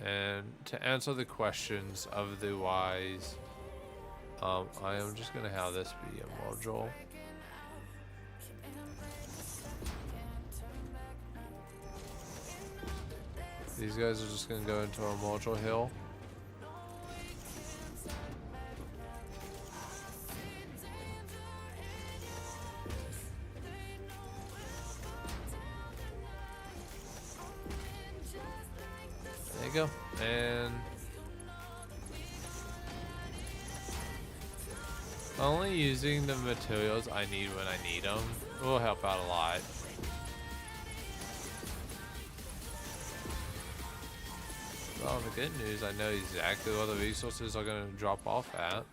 And to answer the questions of the wise, I am just gonna have this be a module. These guys are just gonna go into our module hill. There you go. And only using the materials I need when I need them will help out a lot. Well, the good news, I know exactly where the resources are going to drop off at.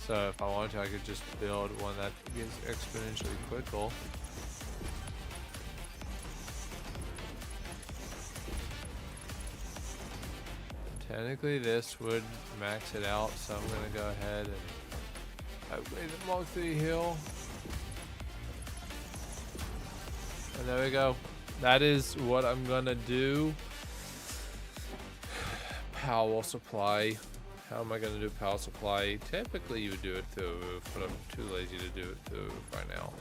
So if I want to, I could just build one that gets exponentially quicker. Technically this would max it out, so I'm going to go ahead and upgrade the Mark 3 hill. And there we go. That is what I'm gonna do. Power supply. How am I gonna do power supply? Typically you would do it through a roof, but I'm too lazy to do it through a roof right now.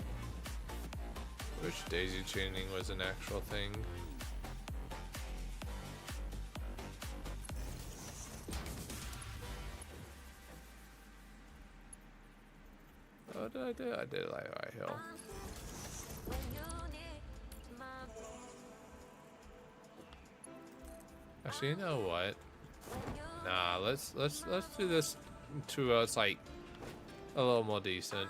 Wish daisy chaining was an actual thing. What did I do? I did like right hill. Actually, you know what? Nah, let's do this to us like a little more decent.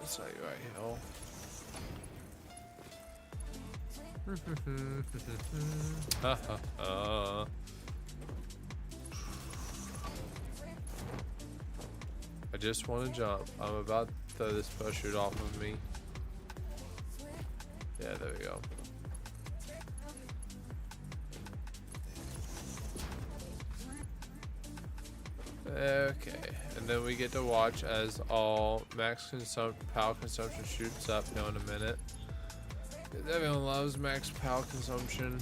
Sorry, right hill. Ha ha ha. I just want to jump. I'm about to throw this parachute off of me. Yeah, there we go. Okay, and then we get to watch as all max power consumption shoots up here in a minute. 'Cause everyone loves max power consumption.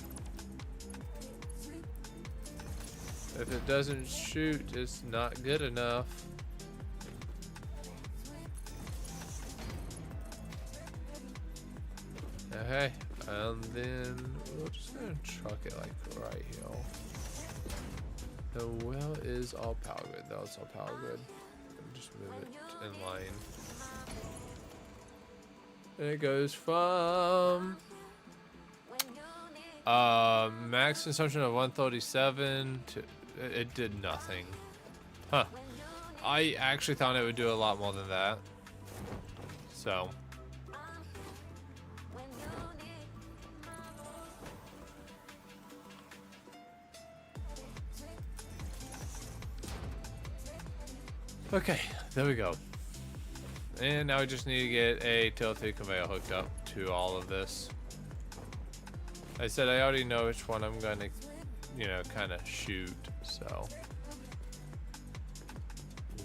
If it doesn't shoot, it's not good enough. Okay, and then we're just gonna truck it like right here. The well is all power grid. That's all power grid. Just move it in line. And it goes from max consumption of 137 to it did nothing. Huh. I actually thought it would do a lot more than that. So. Okay, there we go. And now we just need to get a tilt 3 conveyor hooked up to all of this. I said I already know which one I'm gonna, you know, kind of shoot, so.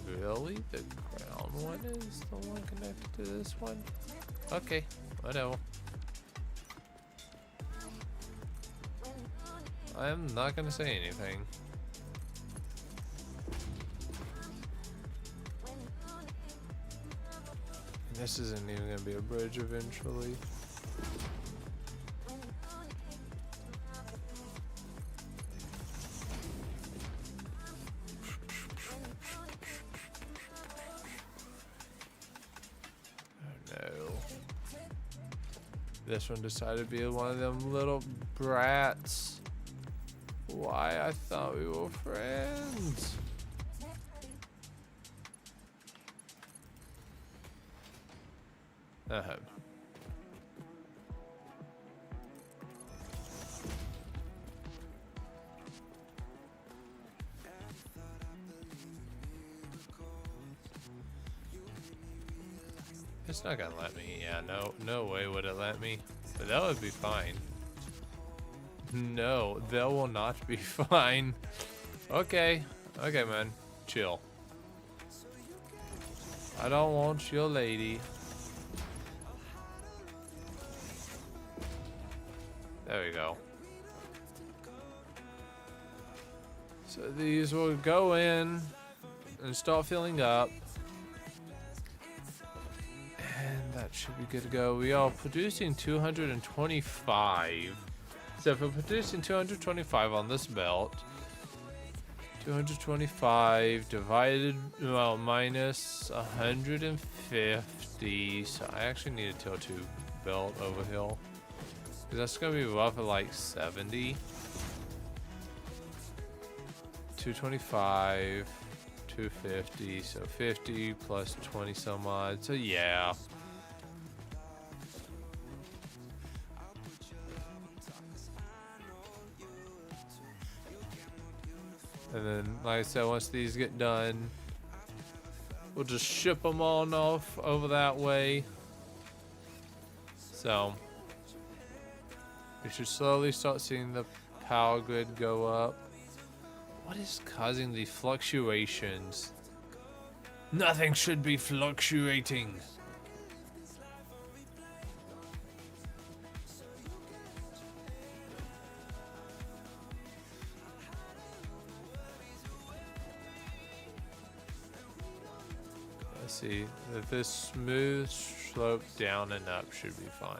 Really? The ground one is the one connected to this one? Okay, whatever. I'm not gonna say anything. This isn't even gonna be a bridge eventually. Oh no. This one decided to be one of them little brats. Why? I thought we were friends. Uh-huh. It's not gonna let me. Yeah, no way would it let me. But that would be fine. No, that will not be fine. Okay, man, chill. I don't want your lady. There we go. So these will go in and start filling up. And that should be good to go. We are producing 225. So if we're producing 225 on this belt, 225 divided, well, minus 150. So I actually need a tier 2 belt over here. Because that's going to be roughly like 70. 225, 250, so 50 plus 20 some odd. So yeah. And then, like I said, once these get done, we'll just ship them on off over that way. So we should slowly start seeing the power grid go up. What is causing the fluctuations? Nothing should be fluctuating. Let's see, that this smooth slope down and up should be fine.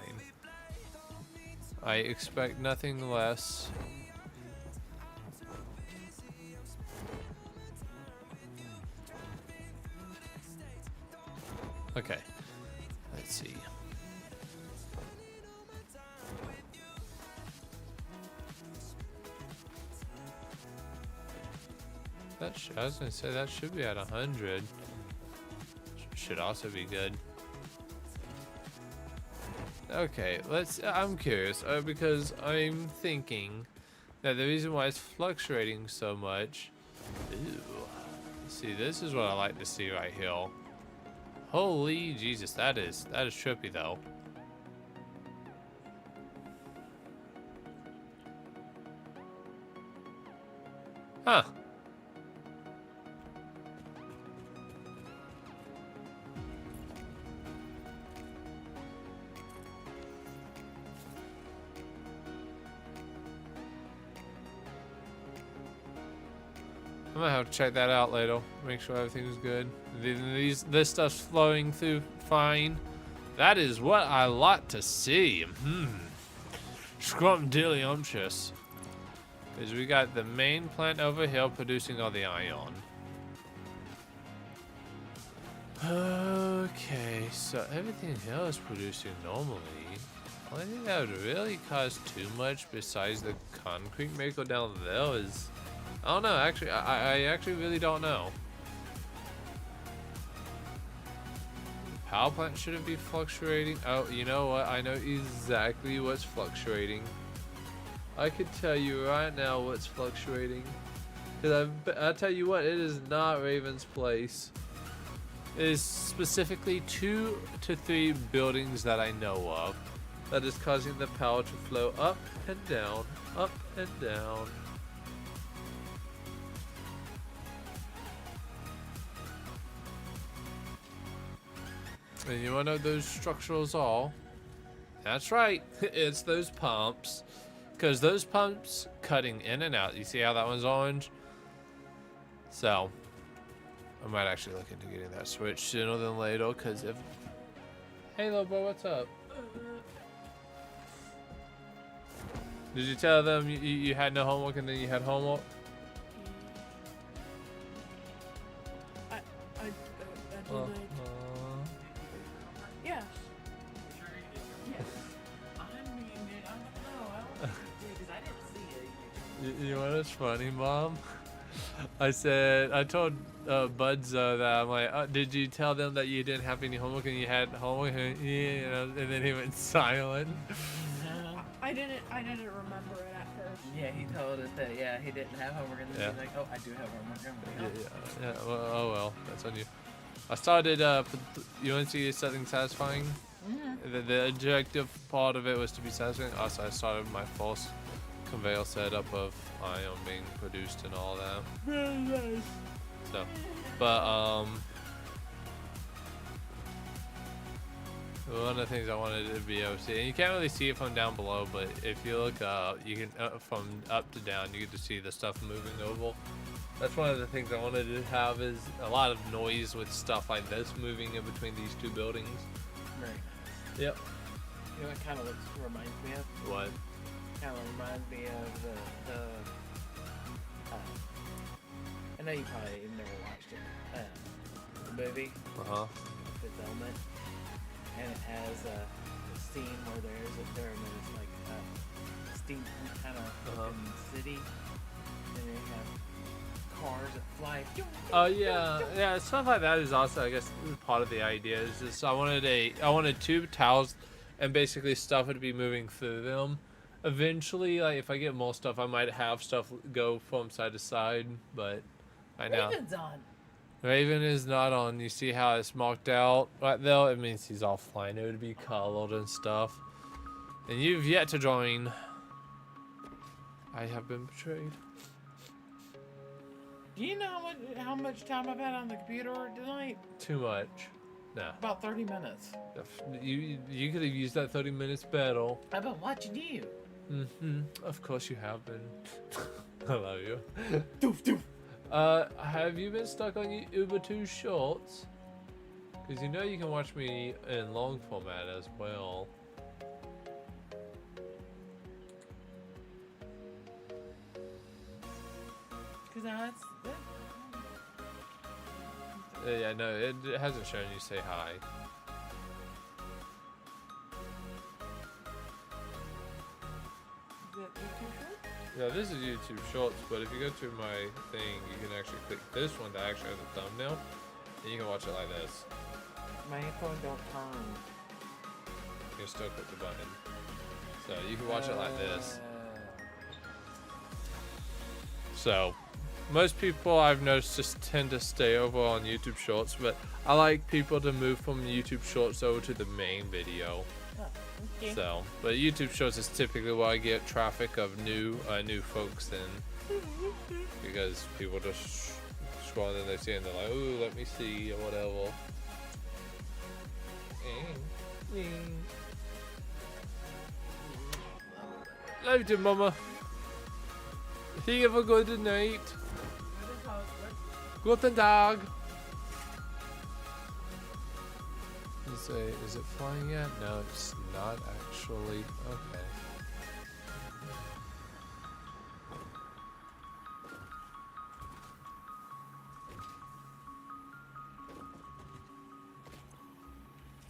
I expect nothing less. Okay, let's see. I was gonna say that should be at 100. Should also be good. Okay, I'm curious because I'm thinking that the reason why it's fluctuating so much. Ooh, see, this is what I like to see right here. Holy Jesus, that is trippy though. Huh. I'm gonna have to check that out later. Make sure everything's good. This stuff's flowing through fine. That is what I like to see. Scrumptious. Because we got the main plant over here producing all the iron. Okay, so everything here is producing normally. Only thing that would really cause too much besides the concrete maker down there is, I don't know, actually, I actually really don't know. Power plant shouldn't be fluctuating. Oh, you know what? I know exactly what's fluctuating. I could tell you right now what's fluctuating. Because I'll tell you what, it is not Raven's Place. It is specifically 2 to 3 buildings that I know of that is causing the power to flow up and down, up and down. And you wanna know what those structurals are? That's right, it's those pumps. Because those pumps cutting in and out, you see how that one's orange? So, I might actually look into getting that switch sooner than later, because if... Hey little bro, what's up? Did you tell them you had no homework and then you had homework? I did yes. You know what's funny, Mom? I told Budzo that I'm like, did you tell them that you didn't have any homework and you had homework? And, you know, and then he went silent. I didn't remember it at first. Yeah, he told us that, yeah, he didn't have homework, and then he's like, oh, I do have homework. I'm like, oh. Yeah, well, oh well, that's on you. I started, you want to see something satisfying? Yeah. The objective part of it was to be satisfying. Also, I started my false conveyor setup of iron being produced and all that. Very nice. So, but, One of the things I wanted to be able to see, and you can't really see it from down below, but if you look up, you can from up to down, you get to see the stuff moving oval. That's one of the things I wanted to have is a lot of noise with stuff like this moving in between these two buildings. Right. Yep. You know what kind of reminds me of? What? Kind of reminds me of the I know you probably never watched it. The movie, Fifth Element, and it has a scene where there's like a steampunk kind of looking city, and they have cars that fly. Oh yeah, stuff like that is also, I guess, part of the idea. Is just I wanted two towels, and basically stuff would be moving through them. Eventually, like if I get more stuff, I might have stuff go from side to side, but I know. Raven's on. Raven is not on. You see how it's marked out right there? It means he's offline. It would be colored and stuff. And you've yet to join. I have been betrayed. Do you know how much time I've had on the computer tonight? Too much. Nah. About 30 minutes. You could have used that 30 minutes better. I've been watching you. Of course you have been. I love you. Doof doof. Have you been stuck on Uber 2 Shorts? Because you know you can watch me in long format as well. Because that's Yeah, no, it hasn't shown you say hi. Yeah, this is YouTube Shorts, but if you go to my thing, you can actually click this one that actually has a thumbnail, and you can watch it like this. my phone don't turn. You can still click the button. So you can watch it like this. So, most people I've noticed just tend to stay over on YouTube Shorts, but I like people to move from YouTube Shorts over to the main video. Okay. So, but YouTube Shorts is typically where I get traffic of new folks in, because people just scroll and they see it and they're like, "Ooh, let me see," or whatever. Love you, Mama. Have a good night. Guten Tag. Is it flying yet? No, it's not actually. Okay.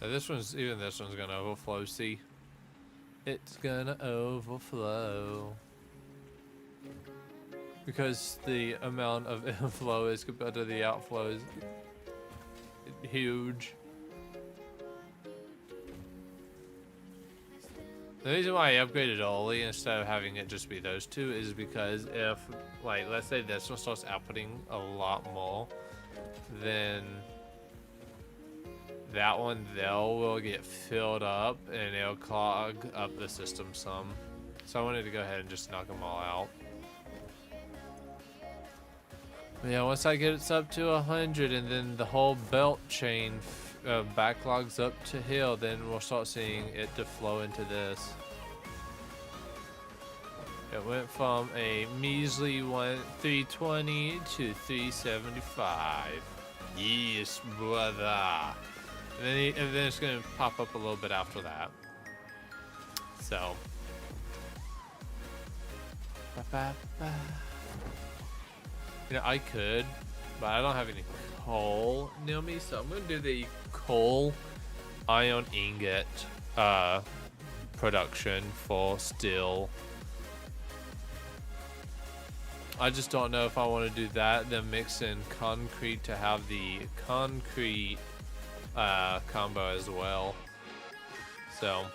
Now this one's gonna overflow. See, it's gonna overflow because the amount of inflow is compared to the outflow is huge. The reason why I upgraded Oli instead of having it just be those two is because if, like, let's say this one starts outputting a lot more, then that one there will get filled up and it'll clog up the system some. So I wanted to go ahead and just knock them all out. But yeah, once I get it up to 100 and then the whole belt chain backlogs up to here, then we'll start seeing it to flow into this. It went from a measly 320 to 375. Yes, brother. And then it's gonna pop up a little bit after that. So. You know, I could, but I don't have any coal near me, so I'm gonna do the coal ion ingot production for steel. I just don't know if I want to do that, then mix in concrete to have the concrete combo as well. So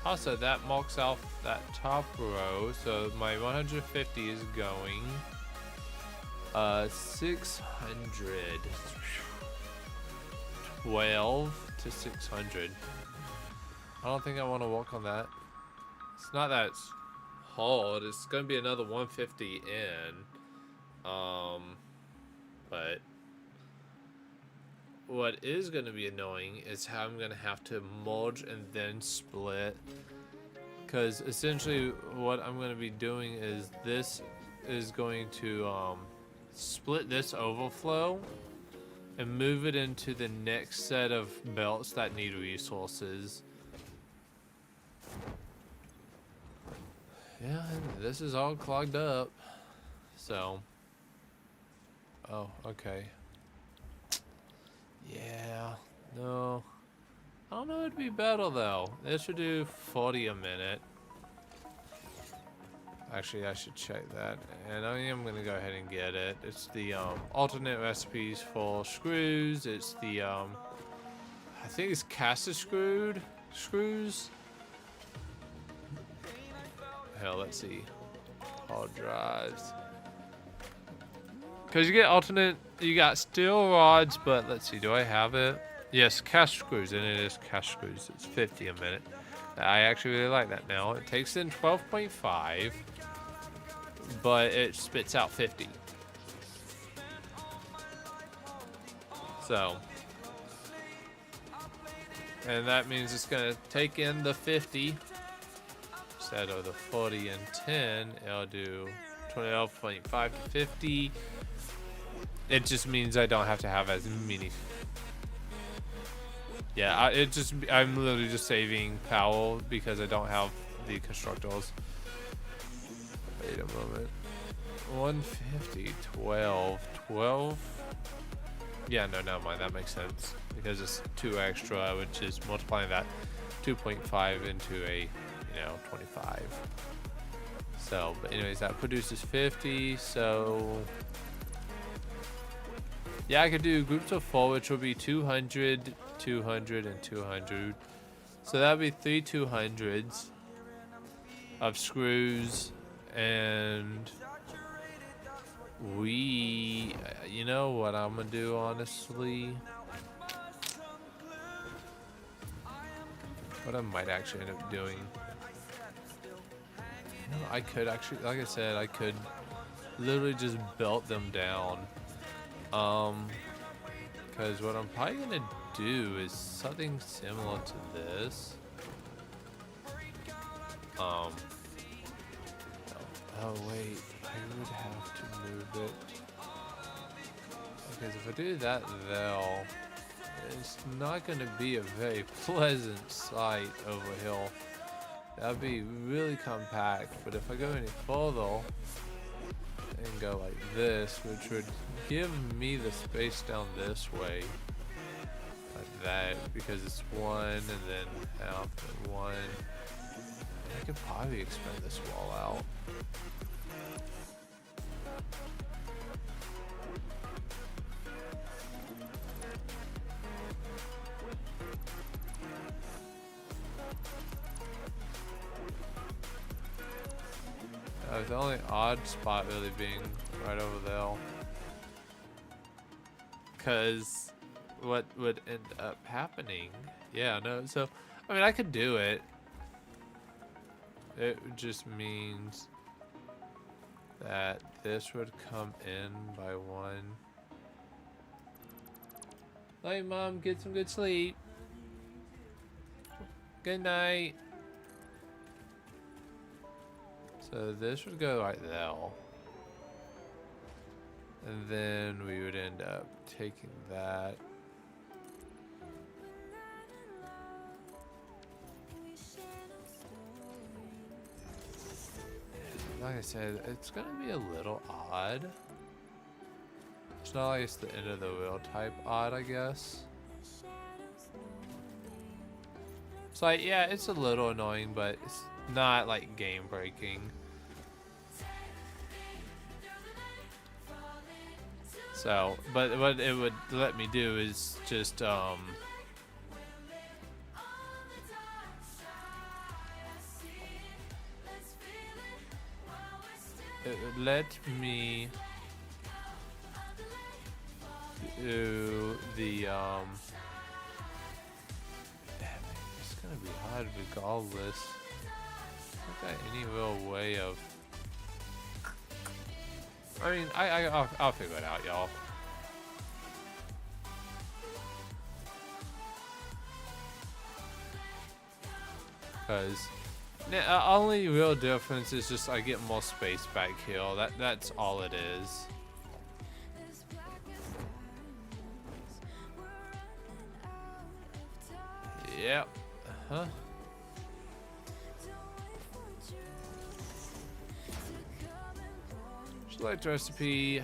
also that marks off that top row, so my 150 is going 600, 12 to 600. I don't think I want to work on that. It's not that it's hard. It's gonna be another 150 in, but what is going to be annoying is how I'm going to have to mulch and then split. Because essentially what I'm going to be doing is this is going to split this overflow and move it into the next set of belts that need resources. Yeah, and this is all clogged up. So, oh, okay. Yeah, no. I don't know, it'd be better though. This should do 40 a minute. Actually, I should check that. And I am going to go ahead and get it. It's the alternate recipes for screws. It's the, I think it's casted screws. Hell, let's see. Hard drives. Because you get alternate, you got steel rods, but let's see, do I have it? Yes, cast screws, and it is cast screws. It's 50 a minute. I actually really like that now. It takes in 12.5, but it spits out 50. So, and that means it's gonna take in the 50 instead of the 40 and 10. It'll do 12.5 to 50. It just means I don't have to have as many. Yeah, I'm literally just saving power because I don't have the constructors. Wait a moment. 150, 12. Yeah, no, never mind. That makes sense because it's 2 extra, which is multiplying that 2.5 into a, 25. So, but anyways, that produces 50. So, yeah, I could do groups of 4, which will be 200, 200, and 200. So that would be 3 200s of screws, and you know what I'm gonna do, honestly? What I might actually end up doing. I could actually, like I said, I could literally just belt them down. Because what I'm probably gonna do is something similar to this. Oh wait, I would have to move it. Because if I do that though, it's not gonna be a very pleasant sight over hill. That'd be really compact, but if I go any further and go like this, which would give me the space down this way, like that, because it's 1 and then half and 1. I could probably expand this wall out. The only odd spot really being right over there. Because what would end up happening? Yeah, no, so, I mean, I could do it. It just means that this would come in by 1. Hey, Mom, get some good sleep. Good night. So this would go right there. And then we would end up taking that. Like I said, it's gonna be a little odd. It's not like it's the end of the wheel type odd, I guess. It's like, yeah, it's a little annoying, but it's not like game breaking. So, but what it would let me do is just it would let me do the damn it, it's gonna be hard regardless. Not got any real way of. I mean, I'll figure it out, y'all. Because the only real difference is just I get more space back here. That's all it is. Yep. Huh? Select recipe.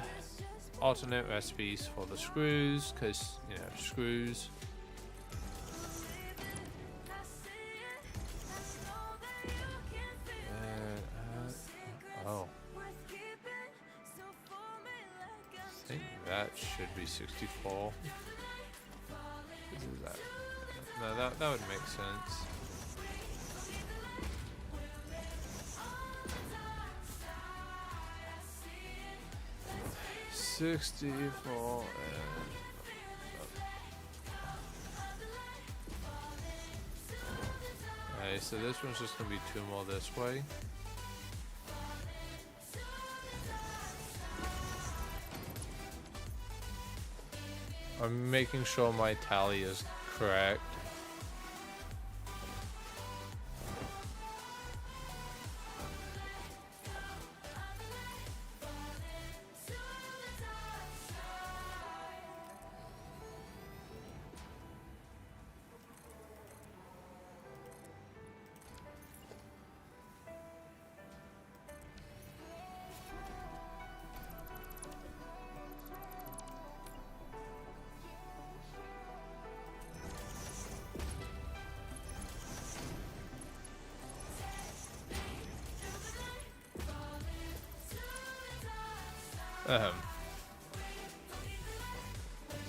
Alternate recipes for the screws, because, you know, screws. Oh. I think that should be 64. Is that? No, that would make sense. $64 okay, so this one's just gonna be 2 more this way. I'm making sure my tally is correct.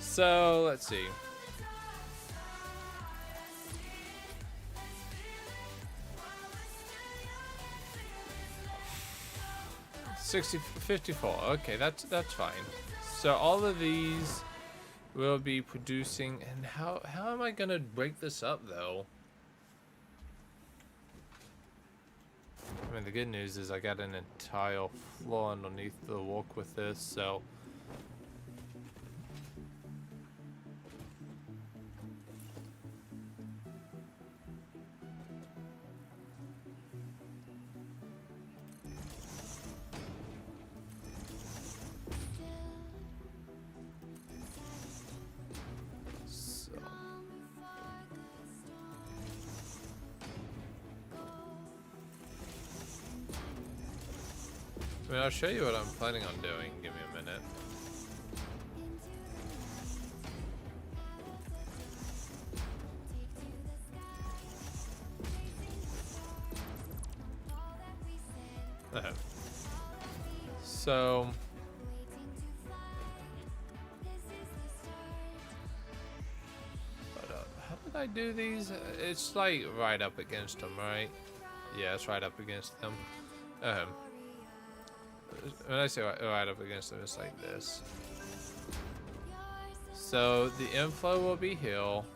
So let's see. $54. Okay, that's fine. So all of these will be producing, and how am I gonna break this up though? I mean, the good news is I got an entire floor underneath the walk with this, so. I mean, I'll show you what I'm planning on doing. Give me a minute. So how did I do these? It's like right up against them, right? Yeah, it's right up against them. When I say right up against them, it's like this. So the inflow will be hill.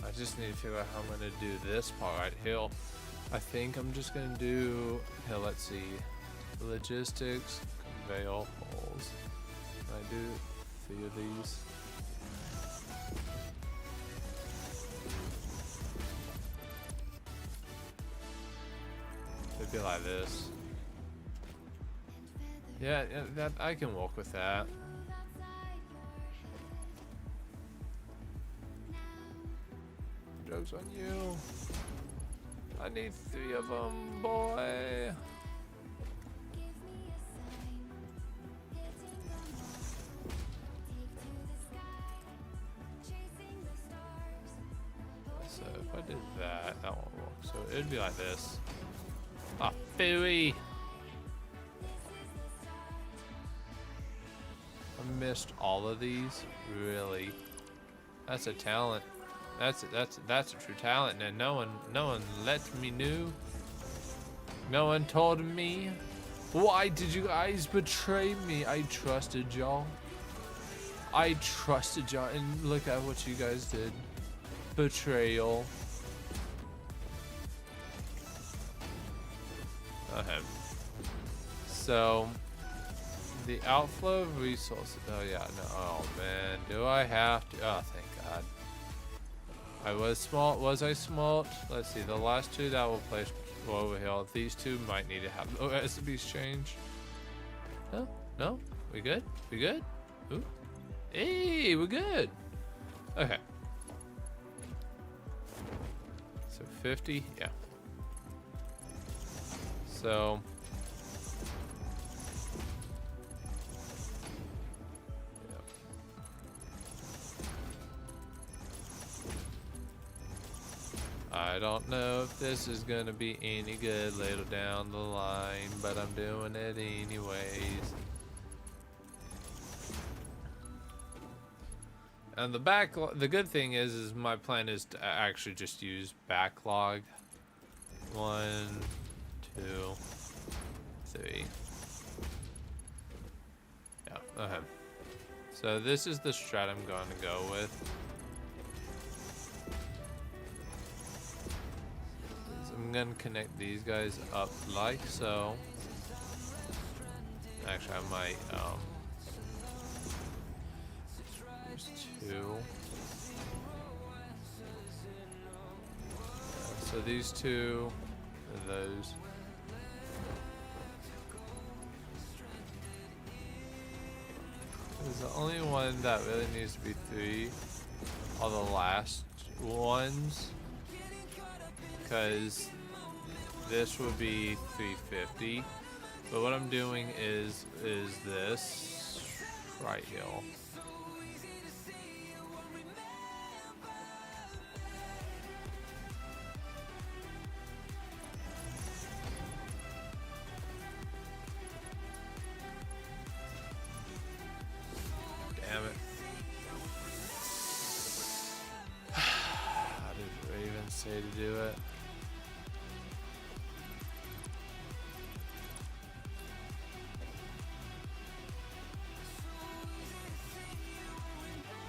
I just need to figure out how I'm gonna do this part right here. I think I'm just gonna do here. Let's see, logistics, conveyor holes. Can I do 3 of these? It'd be like this. Yeah, that I can work with that. Joke's on you. I need 3 of them, boy. So if I did that, that won't work. So it'd be like this. Ah, phooey. I missed all of these. Really? That's a talent. That's a true talent, and no one let me know. No one told me. Why did you guys betray me? I trusted y'all. I trusted y'all, and look at what you guys did. Betrayal. Okay. So, the outflow of resources. Oh yeah, no. Oh man, do I have to? Oh, thank God. I was smart. Was I smart? Let's see. The last two that will place over here. These two might need to have the recipes changed. No, no. We good? We good? Ooh. Hey, we're good. Okay. So 50, yeah. So. I don't know if this is gonna be any good later down the line, but I'm doing it anyways. And the good thing is my plan is to actually just use backlog. 1, 2, 3. Yeah, okay. So this is the strat I'm going to go with. I'm gonna connect these guys up like so. Actually, I might, there's 2. So these 2, and those. There's the only one that really needs to be 3 are the last ones. Because this would be 350, but what I'm doing is this right here. Damn it! How did Raven say to do it?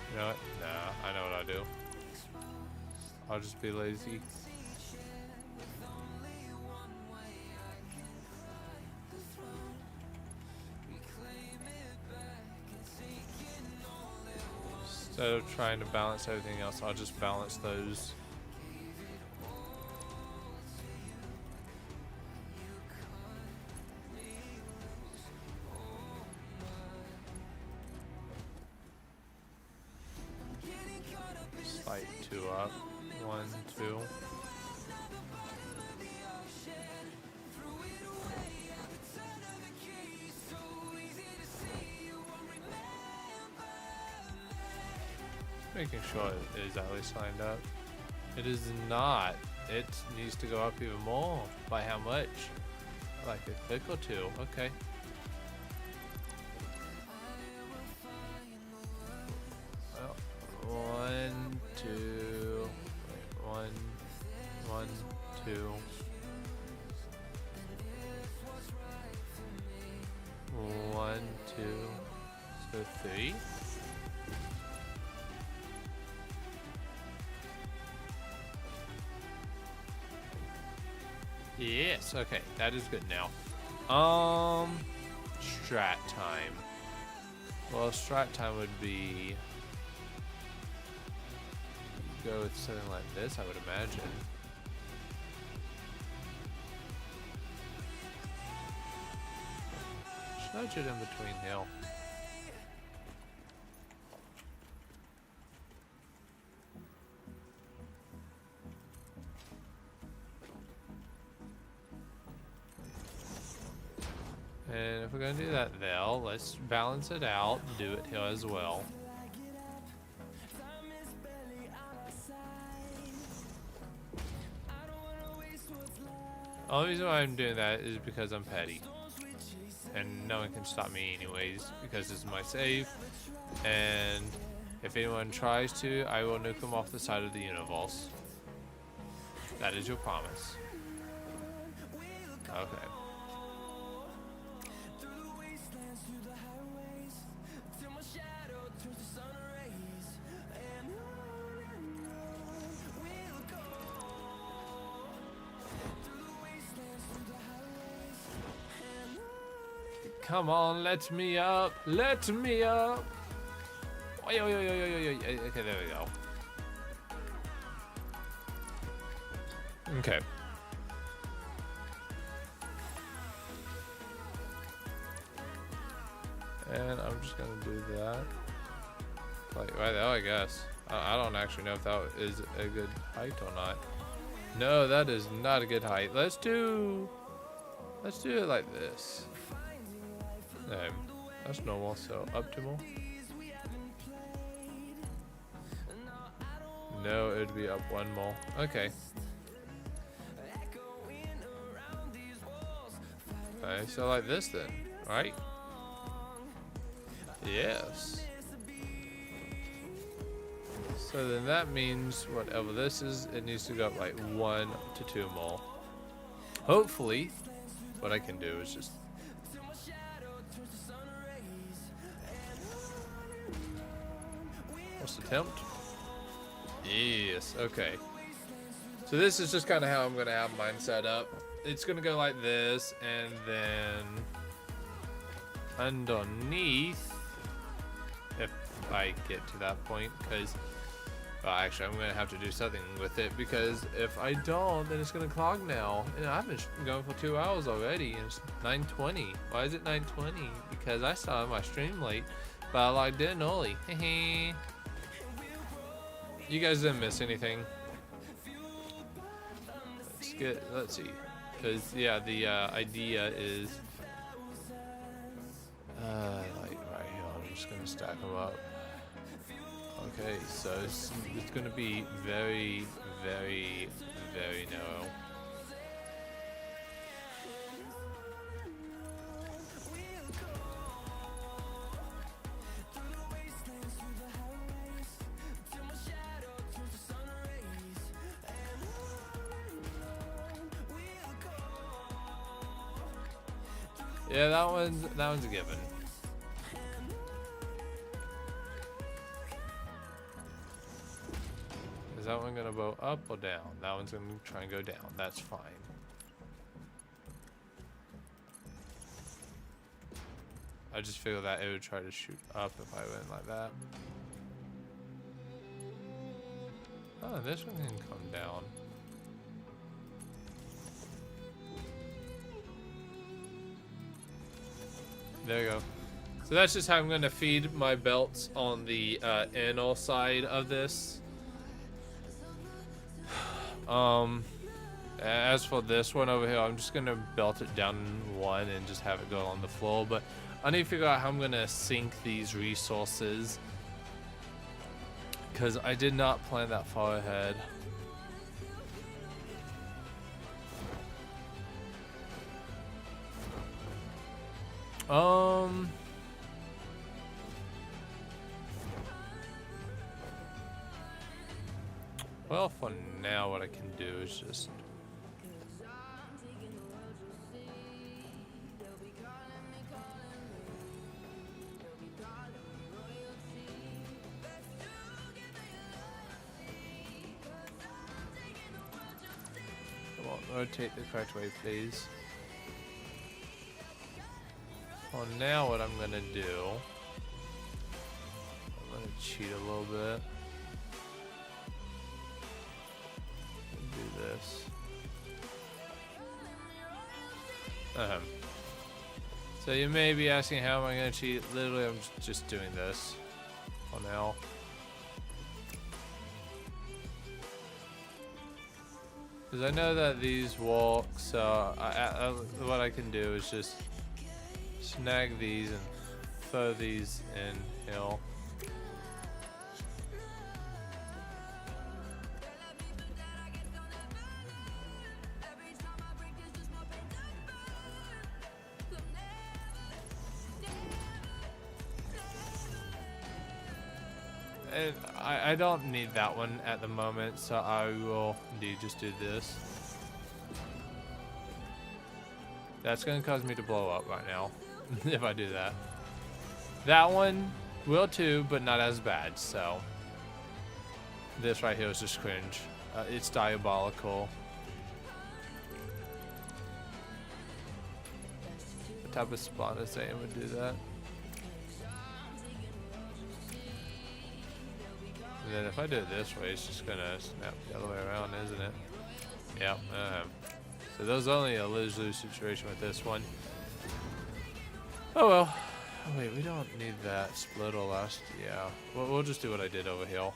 You know what? Nah, I know what I'll do. I'll just be lazy. Instead of trying to balance everything else, I'll just balance those. Slight 2 up. 1, 2. Making sure it is at least lined up. It is not. It needs to go up even more. By how much? Like a click or 2. Okay. Well, 1, 2. Wait, 1, 1, 2. 1, 2. So 3. Yes, okay, that is good now. Strat time. Well, strat time would be go with something like this, I would imagine. Nudge it in between here. And if we're going to do that there, let's balance it out, do it here as well. The only reason why I'm doing that is because I'm petty. And no one can stop me anyways, because this is my save. And if anyone tries to, I will nuke them off the side of the universe. That is your promise. Okay. Through the wastelands, through the highways, till my shadow turns to sun rays. And on we'll go. Through the wastelands, through the highways, and on. Come on, let me up. Let me up. Oi, oi, oi, oi, oi, oi. Okay, there we go. Okay. And I'm just gonna do that. Like right there, I guess. I don't actually know if that is a good height or not. No, that is not a good height. Let's do it like this. No, that's normal, so optimal. No, it'd be up one more. Okay. Okay, so like this then, right? Yes. So then that means whatever this is, it needs to go up like 1 to 2 more. Hopefully, what I can do is just first attempt. Yes, okay. So this is just kind of how I'm going to have mine set up. It's going to go like this, and then underneath, if I get to that point, because actually I'm going to have to do something with it, because if I don't, then it's going to clog now. And I've been going for 2 hours already, and it's 9:20. Why is it 9:20? Because I started my stream late, but I logged in early. You guys didn't miss anything. Let's see. Because, yeah, the idea is, like right here, I'm just going to stack them up. Okay, so it's going to be very, very, very narrow. Yeah, that one's a given. Is that one gonna go up or down? That one's gonna try and go down. That's fine. I just figured that it would try to shoot up if I went like that. Oh, this one can come down. There you go. So that's just how I'm going to feed my belts on the anal side of this. As for this one over here, I'm just going to belt it down in one and just have it go on the floor. But I need to figure out how I'm going to sink these resources, because I did not plan that far ahead. Well, for now, what I can do is just... Come on, rotate the correct way, please. Well, now what I'm gonna do, I'm gonna cheat a little bit. Do this. So you may be asking, how am I gonna cheat? Literally, I'm just doing this for now. Because I know that these walk, so what I can do is just snag these and throw these in hill. And I don't need that one at the moment, so I will indeed just do this. That's gonna cause me to blow up right now if I do that. That one will too, but not as bad. So this right here is just cringe. It's diabolical. What type of spawn is saying would do that? And then if I do it this way, it's just gonna snap the other way around, isn't it? Yep. So there's only a lose-lose situation with this one. Oh well. Oh, wait, we don't need that split or last. Yeah. We'll just do what I did over here.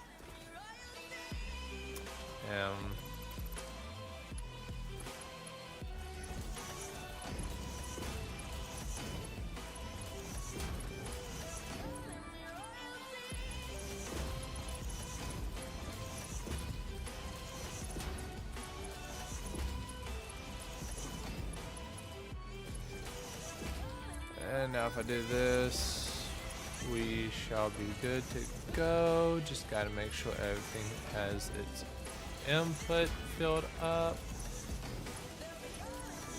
And now if I do this, we shall be good to go. Just gotta make sure everything has its input filled up.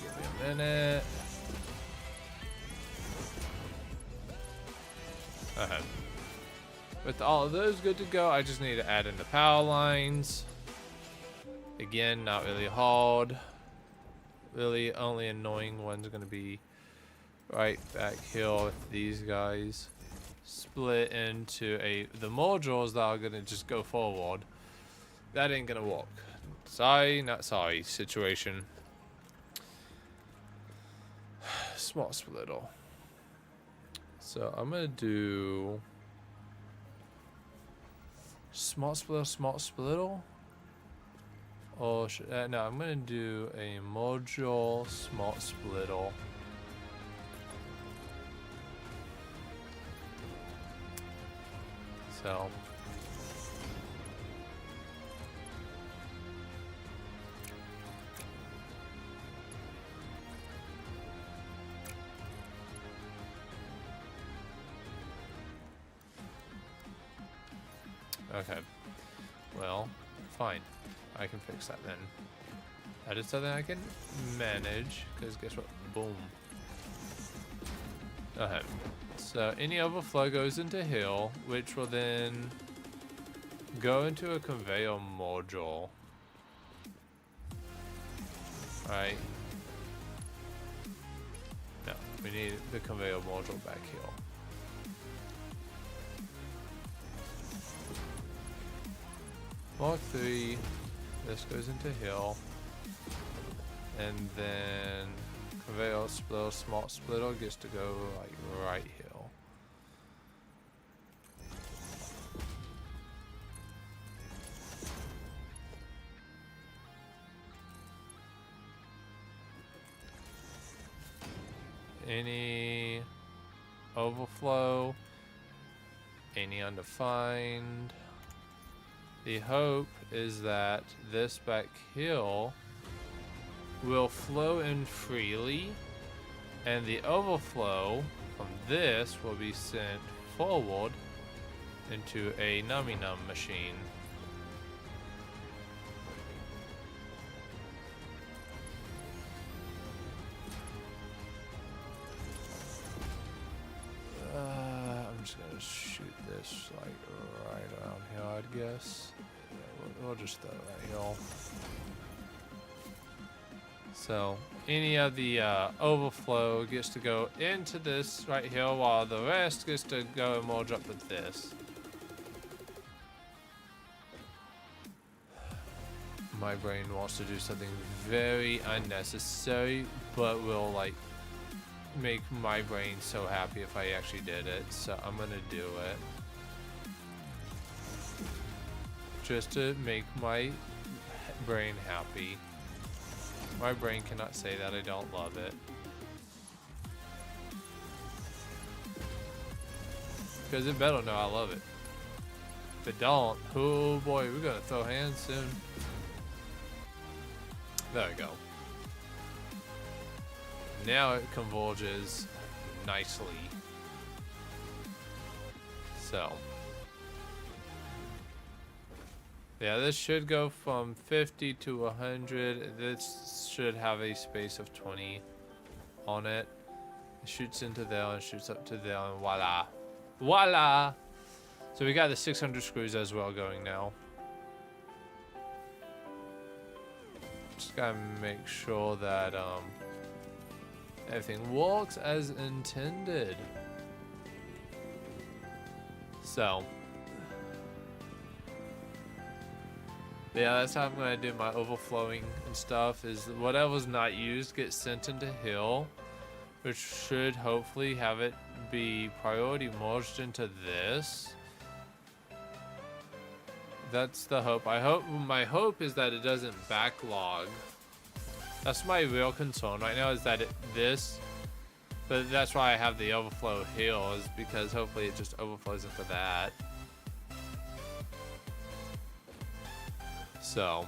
Give me a minute. Okay. With all of those good to go, I just need to add in the power lines. Again, not really hard. Really, only annoying one's gonna be right back here with these guys. Split into the modules that are gonna just go forward. That ain't gonna work. Sorry, not sorry situation. Small splitter. So I'm gonna do small splitter. Or no, I'm gonna do a module small splitter. So okay. Well, fine. I can fix that then. That is something I can manage, because guess what? Boom. Okay. So any overflow goes into hill, which will then go into a conveyor module. Right. No, we need the conveyor module back here. Mark 3, this goes into hill, and then conveyor splitter, smart splitter gets to go like right here. Any overflow, any undefined. The hope is that this back hill will flow in freely, and the overflow from this will be sent forward into a nummy num machine. I'm just gonna shoot this like right around here, I'd guess. Yeah, we'll just throw it right here. So any of the overflow gets to go into this right here, while the rest gets to go and merge up with this. My brain wants to do something very unnecessary, but will like make my brain so happy if I actually did it, so I'm gonna do it just to make my brain happy. My brain cannot say that I don't love it, because it better know I love it. If it don't, oh boy, we're gonna throw hands soon. There we go. Now it converges nicely. So yeah, this should go from 50 to 100. This should have a space of 20. on it. It shoots into there and shoots up to there, and voila. Voila! So we got the 600 screws as well going now. Just gotta make sure that everything works as intended. So yeah, that's how I'm gonna do my overflowing and stuff, is whatever's not used gets sent into Hill, which should hopefully have it be priority merged into this. That's the hope. My hope is that it doesn't backlog. That's my real concern right now, is that but that's why I have the overflow Hill, is because hopefully it just overflows into that. So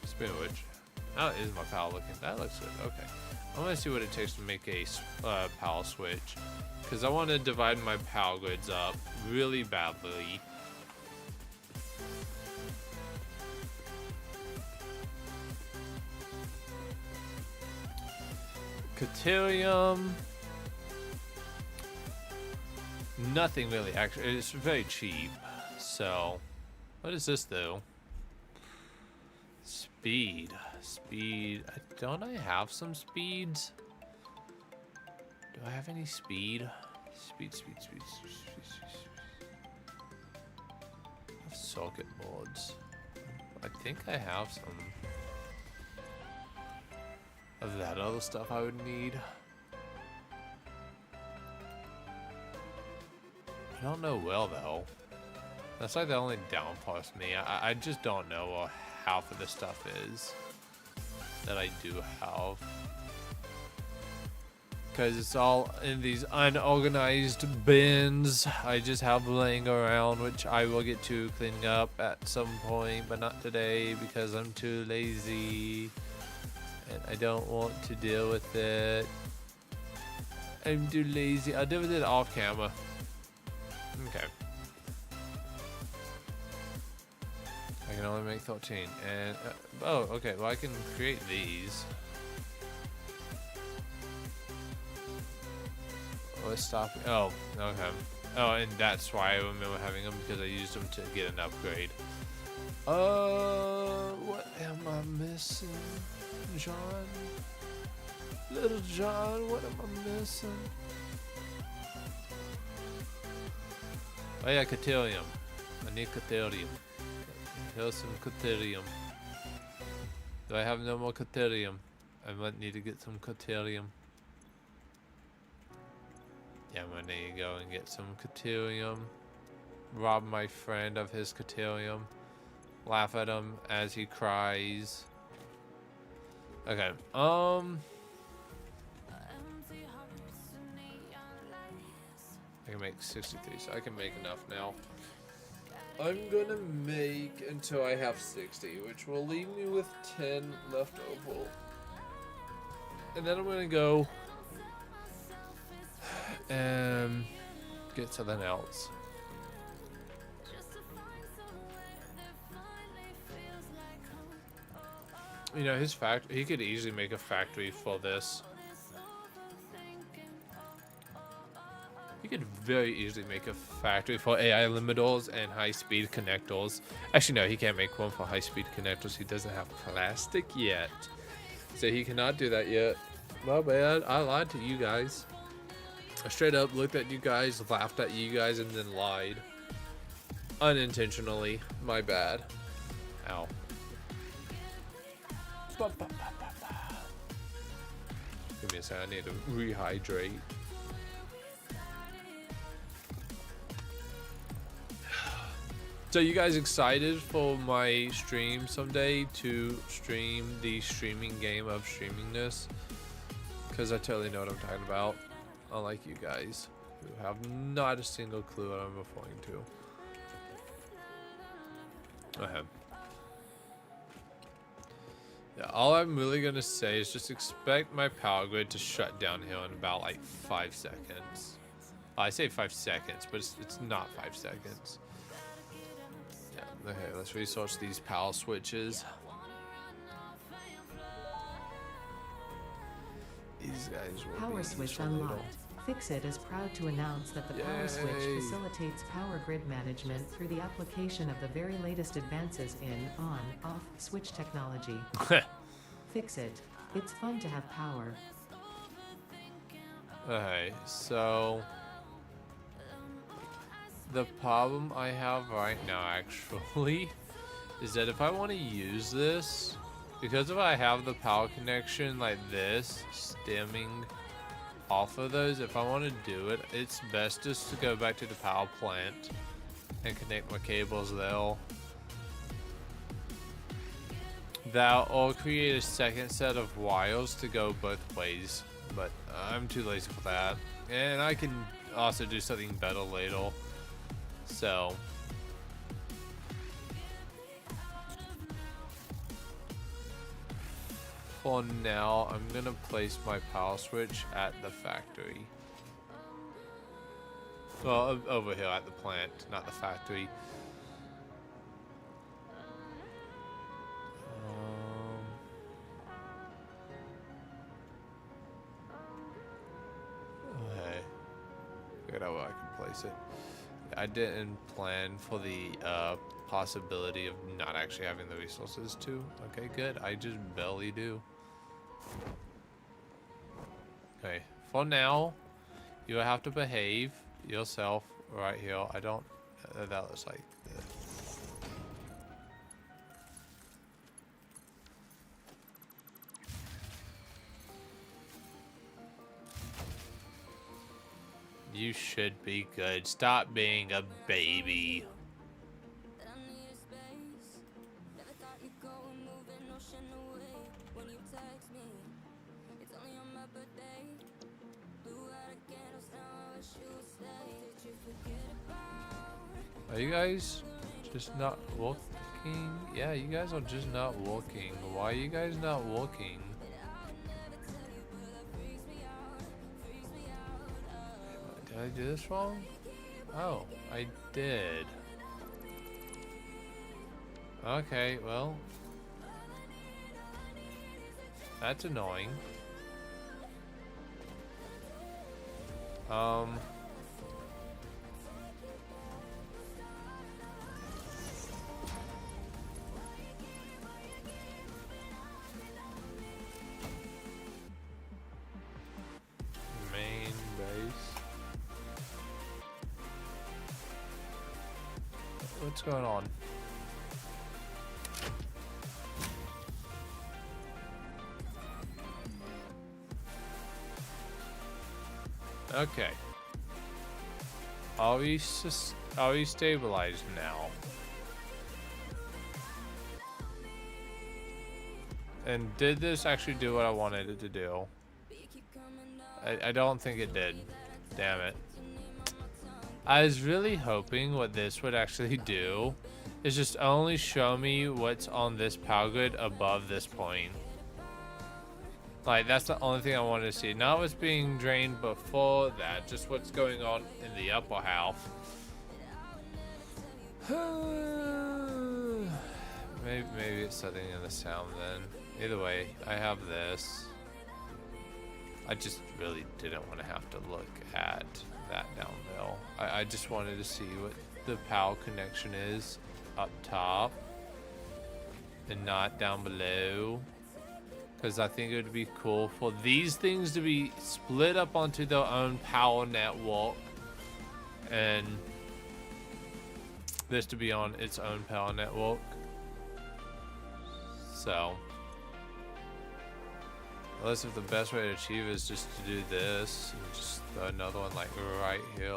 speaking of which, how is my PAL looking? That looks good. Okay, I want to see what it takes to make a PAL switch, because I want to divide my PAL grids up really badly. Caterium. Nothing really, actually. It's very cheap. So, what is this though? Speed. Don't I have some speeds? Do I have any speed? Speed. I have circuit boards. I think I have some of that other stuff I would need. I don't know well though. That's like the only downfall to me. I just don't know what half of the stuff is that I do have, because it's all in these unorganized bins I just have laying around, which I will get to cleaning up at some point, but not today because I'm too lazy and I don't want to deal with it. I'm too lazy. I'll deal with it off camera. Okay. I can only make 13. And, oh, okay. Well, I can create these. Let's stop. Oh, okay. Oh, and that's why I remember having them, because I used them to get an upgrade. What am I missing? John? Little John, what am I missing? Oh yeah, Caterium. I need Caterium. Here's some Caterium. Do I have no more Caterium? I might need to get some Caterium. Yeah, I'm gonna need to go and get some Caterium. Rob my friend of his Caterium. Laugh at him as he cries. Okay, I can make 63, so I can make enough now. I'm gonna make until I have 60, which will leave me with 10 left over. And then I'm gonna go and get something else. You know, his he could easily make a factory for this. He could very easily make a factory for AI limiters and high-speed connectors. Actually, no, he can't make one for high-speed connectors. He doesn't have plastic yet. So he cannot do that yet. My bad. I lied to you guys. I straight up looked at you guys, laughed at you guys, and then lied. Unintentionally. My bad. Ow. Give me a second. I need to rehydrate. So you guys excited for my stream someday to stream the streaming game of streamingness? Because I totally know what I'm talking about. Unlike you guys who have not a single clue what I'm referring to. Okay. Yeah, all I'm really gonna say is just expect my power grid to shut down here in about like 5 seconds. I say 5 seconds, but it's not 5 seconds. Yeah, okay, let's resource these PAL switches. These guys will Power be switch instrumental. unlocked. Fixit is proud to announce that the power switch Yay. facilitates power grid management through the application of the very latest advances in on-off switch technology. Fixit. It's fun to have power. Okay, so the problem I have right now actually is that if I want to use this, because if I have the power connection like this stemming off of those, if I want to do it, it's best just to go back to the power plant and connect my cables there. That will create a second set of wires to go both ways, but I'm too lazy for that. And I can also do something better later. So for now, I'm gonna place my power switch at the factory. Well, over here at the plant, not the factory. Okay. Figured out where I can place it. I didn't plan for the possibility of not actually having the resources to. Okay, good. I just barely do. Okay, for now, you have to behave yourself right here. I don't. That looks like. You should be good. Stop being a baby. Are you guys just not walking? Yeah, you guys are just not walking. Why are you guys not walking? Did I do this wrong? Oh, I did. Okay, well. That's annoying. Main base. What's going on? Okay. Are we stabilized now? And did this actually do what I wanted it to do? I don't think it did. Damn it. I was really hoping what this would actually do is just only show me what's on this power grid above this point. Like, that's the only thing I wanted to see. Not what's being drained before that, just what's going on in the upper half. maybe it's something in the sound then. Either way, I have this. I just really didn't want to have to look at that downhill. I just wanted to see what the power connection is up top and not down below. Because I think it would be cool for these things to be split up onto their own power network and this to be on its own power network. So, unless if the best way to achieve it is just to do this and just throw another one like right here.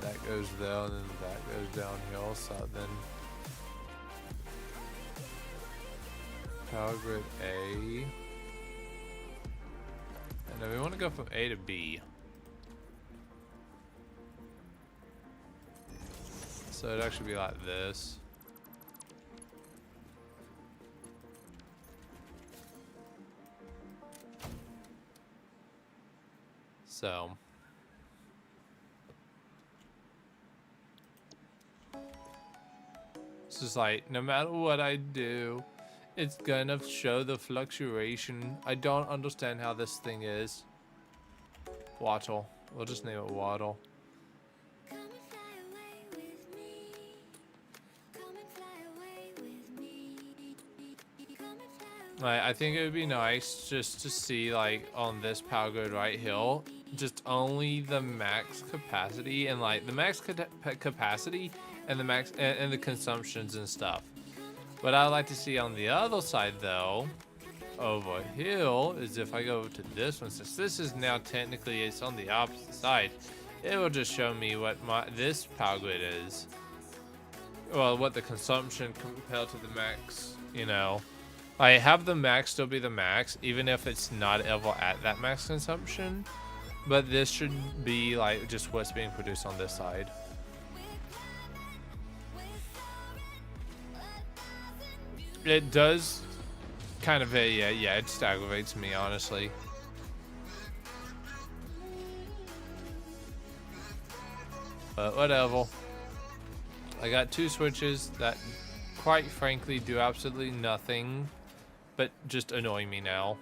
That goes there and then that goes downhill, so then power grid A. And then we want to go from A to B. So it'd actually be like this. So this just like, no matter what I do, it's gonna show the fluctuation. I don't understand how this thing is. Wattle. We'll just name it Waddle. Come and fly away with me. Come and fly away with me. Come and fly away. I think it would be nice just to see, like, on this power grid right here, just only the max capacity and like the max capacity and the max and the consumptions and stuff. What I'd like to see on the other side though, over here, is if I go to this one, since this is now technically it's on the opposite side, it will just show me what this power grid is. Well, what the consumption compared to the max, you know. I have the max still be the max, even if it's not ever at that max consumption. But this should be like just what's being produced on this side. It does kind of yeah, it just aggravates me, honestly. But whatever. I got 2 switches that quite frankly do absolutely nothing but just annoy me now.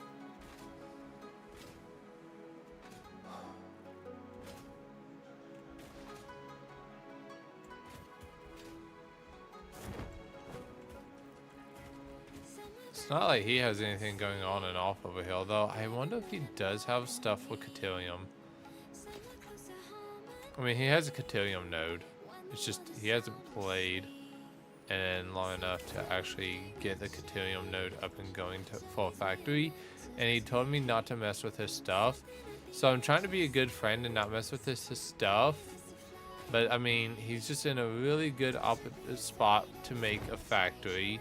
It's not like he has anything going on and off over here, though. I wonder if he does have stuff for Cotillium. I mean, he has a Cotillium node. It's just he hasn't played and long enough to actually get the Cotillium node up and going for a factory. And he told me not to mess with his stuff. So I'm trying to be a good friend and not mess with his stuff. But I mean, he's just in a really good spot to make a factory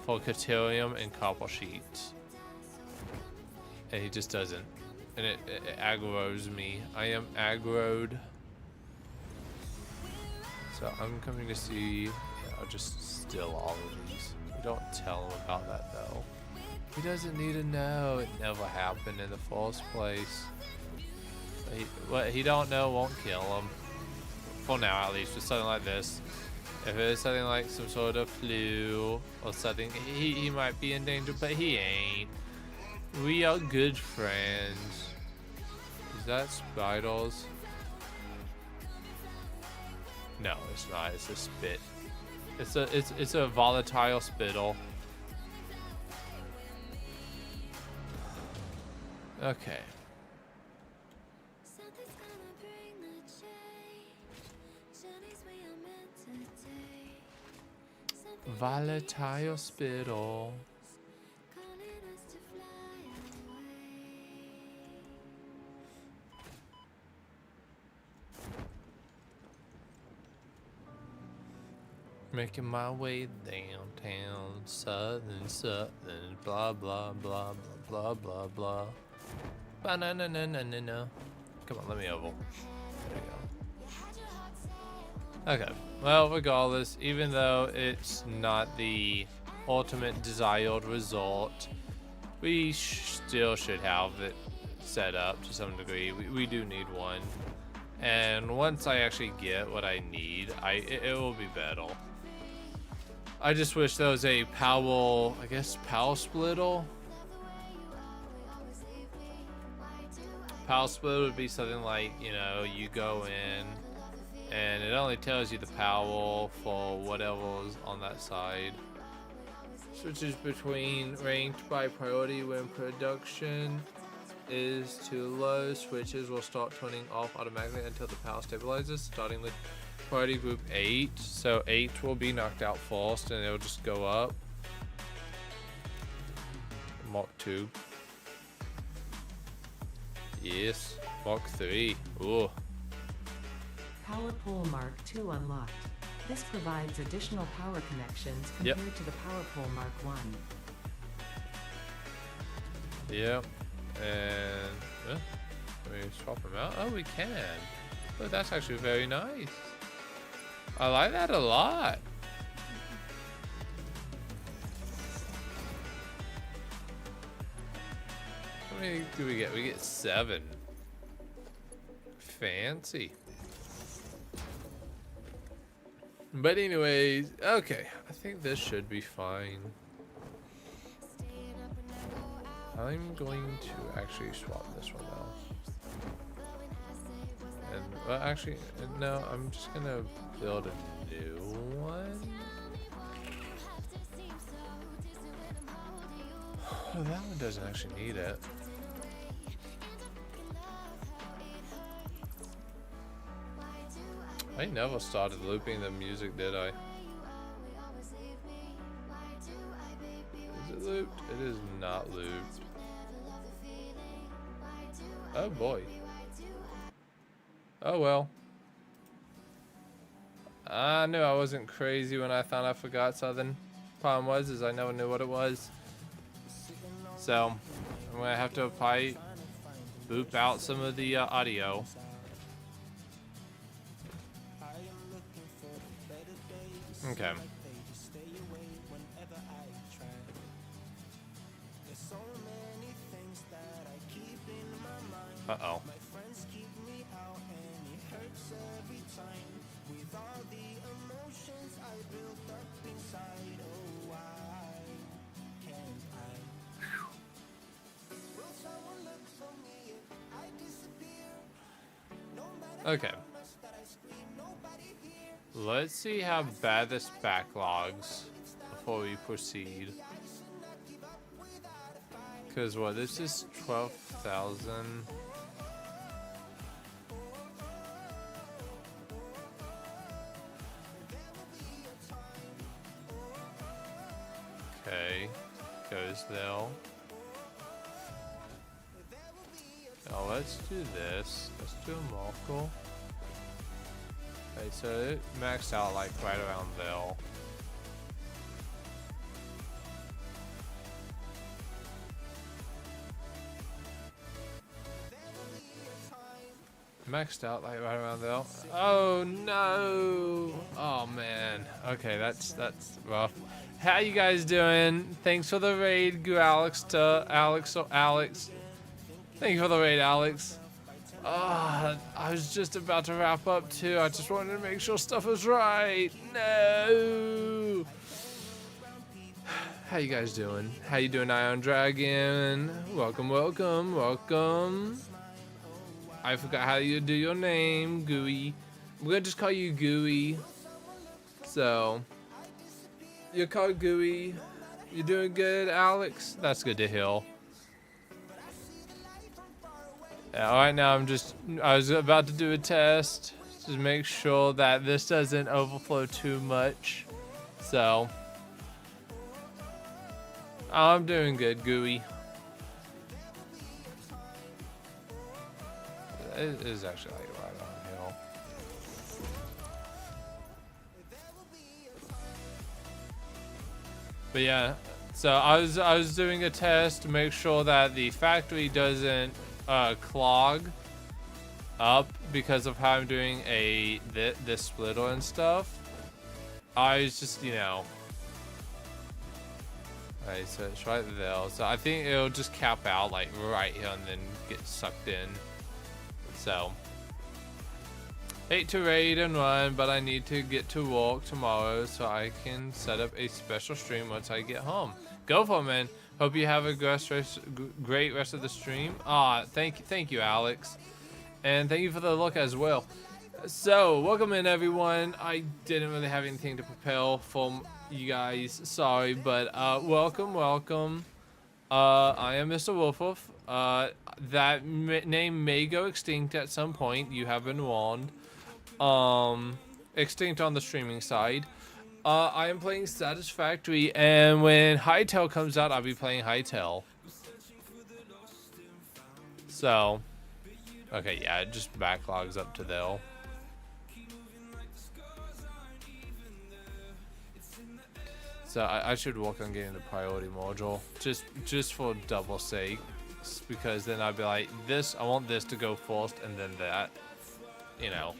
for Cotillium and copper sheets. And he just doesn't. And it aggroes me. I am aggroed. So I'm coming to see, yeah, I'll just steal all of these. We don't tell him about that though. He doesn't need to know. It never happened in the first place. What he don't know won't kill him. For now, at least, with something like this. If it is something like some sort of flu or something, he might be in danger, but he ain't. We are good friends. Is that spiders? No, it's not. It's a spit. It's a volatile spittle. Okay. Something's gonna bring the change. Journeys we are meant to take. Something Volatile spittle. calling us to fly away. Making my way downtown, southern, blah blah blah blah blah blah blah. Ba-na-na-na-na-na-na. Come on, let me oval. There we go. Okay. Well, regardless, even though it's not the ultimate desired result, we still should have it set up to some degree. We do need one, and once I actually get what I need, it will be better. I just wish there was a power, I guess, power splitter. Power splitter would be something like, you know, you go in and it only tells you the power for whatever's on that side. Switches between ranked by priority when production is too low. Switches will start turning off automatically until the power stabilizes, starting with priority group 8. So 8 will be knocked out first and it'll just go up. Mark 2. Yes. Mark 3. Ooh. Power pole Mark II unlocked. This provides additional power connections compared to the power pole Mark I. Yep. And can we swap them out? Oh, we can. Oh, that's actually very nice. I like that a lot. How many do we get? We get 7. Fancy. But anyways, okay. I think this should be fine. I'm going to actually swap this one out. And, well, actually, no, I'm just gonna build a new one. Oh, that one doesn't actually need it. I never started looping the music, did I? Is it looped? It is not looped. Oh boy. Oh well. I knew I wasn't crazy when I thought I forgot something. Problem was is I never knew what it was. So I'm gonna have to probably boop out some of the audio. Okay. Uh-oh. Okay. Let's see how bad this backlogs before we proceed. Because what, this is 12,000. Okay, goes there. Now let's do this. Let's do a Morkel. Okay, so it maxed out like right around there. Maxed out like right around there. Oh no! Oh man. Okay, that's rough. How you guys doing? Thanks for the raid, Goo Alex to Alex or Alex. Thank you for the raid, Alex. I was just about to wrap up too. I just wanted to make sure stuff was right. No. How you guys doing? How you doing, Iron Dragon? Welcome, welcome, welcome. I forgot how you do your name, Gooey. We're gonna just call you Gooey. So, you're called Gooey. You're doing good, Alex? That's good to hear. Yeah, right now I was about to do a test to make sure that this doesn't overflow too much. So, I'm doing good, Gooey. It is actually like right on hill. But yeah, so I was doing a test to make sure that the factory doesn't clog up because of how I'm doing this splitter and stuff. I was just, you know. Alright, so it's right there. So I think it'll just cap out like right here and then get sucked in. So, hate to raid and run, but I need to get to work tomorrow so I can set up a special stream once I get home. Go for it, man. Hope you have a great rest of the stream. Thank you, Alex, and thank you for the look as well. So, welcome in, everyone. I didn't really have anything to propel from you guys. Sorry, but welcome. I am Mr. Wolf. That name may go extinct at some point. You have been warned. Extinct on the streaming side. I am playing Satisfactory, and when Hytale comes out, I'll be playing Hytale. So, okay, yeah, it just backlogs up to there. So I should work on getting the priority module, just for double sake, because then I'd be like, I want this to go first, and then that, you know.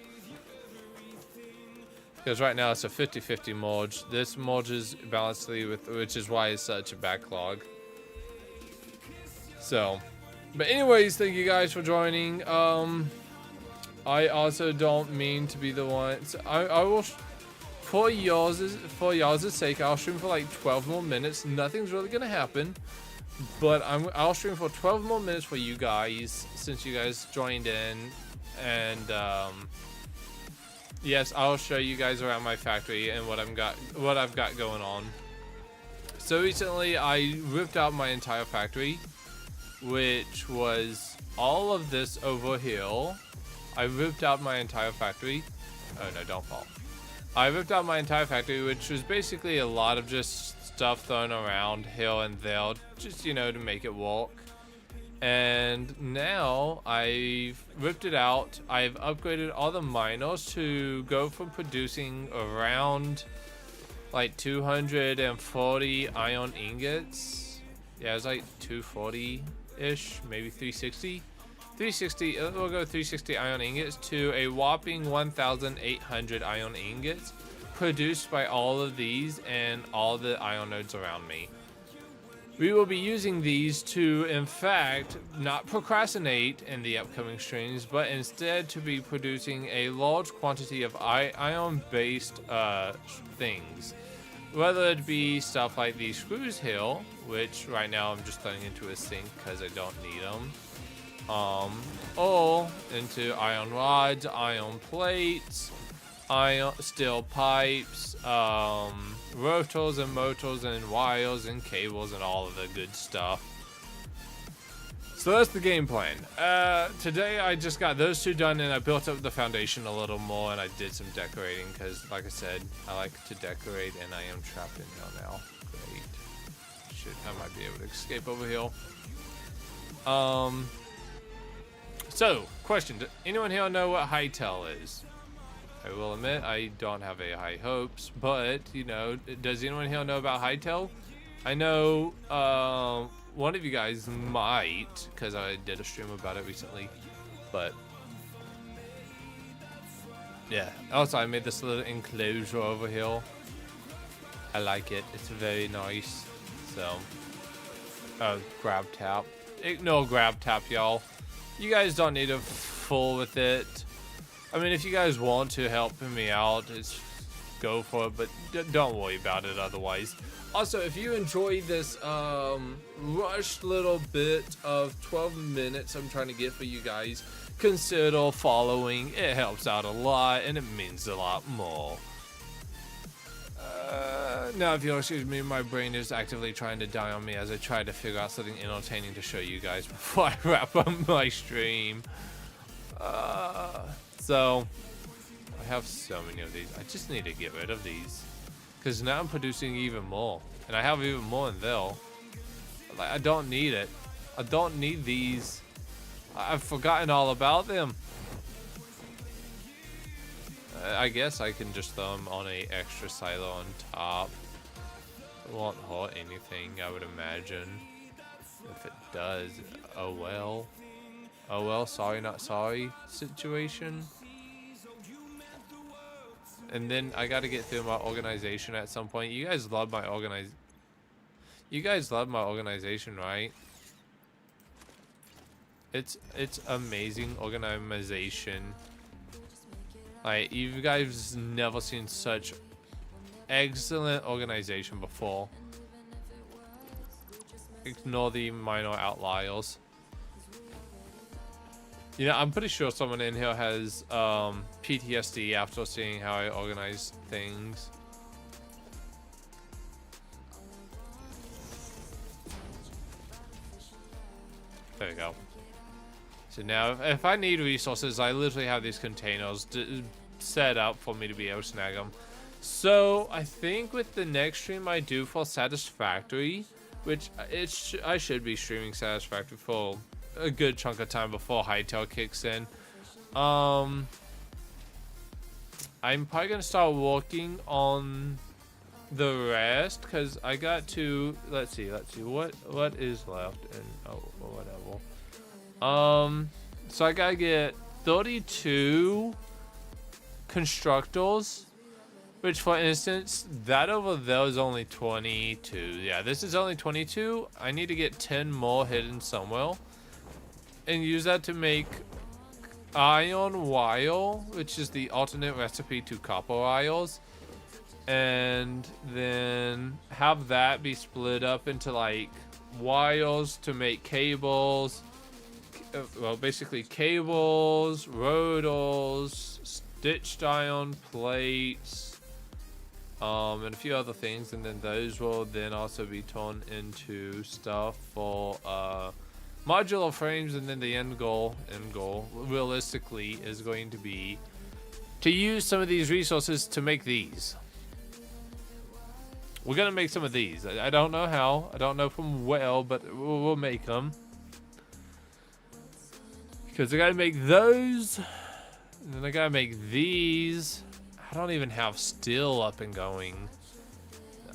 Because right now it's a 50-50 merge. This merges balancedly with, which is why it's such a backlog. So, but anyways, thank you guys for joining. I also don't mean to be the one. So I will for y'all's sake, I'll stream for like 12 more minutes. Nothing's really gonna happen, but I'll stream for 12 more minutes for you guys since you guys joined in, and yes, I'll show you guys around my factory and what I've got going on. So recently, I ripped out my entire factory, which was all of this over here. I ripped out my entire factory. Oh no, don't fall. I ripped out my entire factory, which was basically a lot of just stuff thrown around here and there, just, you know, to make it work. And now I've ripped it out. I've upgraded all the miners to go from producing around like 240 iron ingots. Yeah, it's like 240-ish, maybe 360. 360, we'll go 360 iron ingots to a whopping 1,800 iron ingots produced by all of these and all the iron nodes around me. We will be using these to, in fact, not procrastinate in the upcoming streams, but instead to be producing a large quantity of iron-based things. Whether it be stuff like these screws here, which right now I'm just throwing into a sink because I don't need them. Or into iron rods, iron plates, steel pipes, rotors and motors and wires and cables and all of the good stuff. So that's the game plan. Today I just got those two done and I built up the foundation a little more and I did some decorating because, like I said, I like to decorate and I am trapped in here now. Great. I might be able to escape over here. So, question, does anyone here know what hightail is? I will admit, I don't have very high hopes, but, you know, does anyone here know about hightail? I know, one of you guys might, because I did a stream about it recently, but, yeah. Also, I made this little enclosure over here. I like it, it's very nice, so, grab tap. Ignore grab tap, y'all. You guys don't need to fool with it. I mean, if you guys want to help me out, it's go for it, but don't worry about it otherwise. Also, if you enjoy this rushed little bit of 12 minutes I'm trying to get for you guys, consider following. It helps out a lot, and it means a lot more. Now, if you'll excuse me, my brain is actively trying to die on me as I try to figure out something entertaining to show you guys before I wrap up my stream. So, I have so many of these. I just need to get rid of these. Because now I'm producing even more. And I have even more in there. Like, I don't need it. I don't need these. I've forgotten all about them. I guess I can just throw them on a extra silo on top. It won't hurt anything, I would imagine. If it does, oh well. Oh well, sorry not sorry situation. And then I gotta get through my organization at some point. You guys love my organization, right? It's amazing organization. Like, you guys never seen such excellent organization before. Ignore the minor outliers. You know, I'm pretty sure someone in here has PTSD after seeing how I organize things. There we go. So now, if I need resources, I literally have these containers set up for me to be able to snag them. So, I think with the next stream I do for Satisfactory, which I should be streaming Satisfactory for a good chunk of time before Hightail kicks in. I'm probably going to start working on the rest, because I got to, let's see, what is left, and oh, whatever. So I gotta get 32 constructors, which, for instance, that over there is only 22. Yeah, this is only 22. I need to get 10 more hidden somewhere and use that to make iron wire, which is the alternate recipe to copper wires. and then have that be split up into like wires to make cables. Well, basically cables, rotors, stitched iron plates, and a few other things, and then those will then also be turned into stuff for modular frames, and then the end goal realistically is going to be to use some of these resources to make these. We're gonna make some of these. I don't know how. I don't know from where, but we'll make them. Because I gotta make those, and then I gotta make these. I don't even have steel up and going.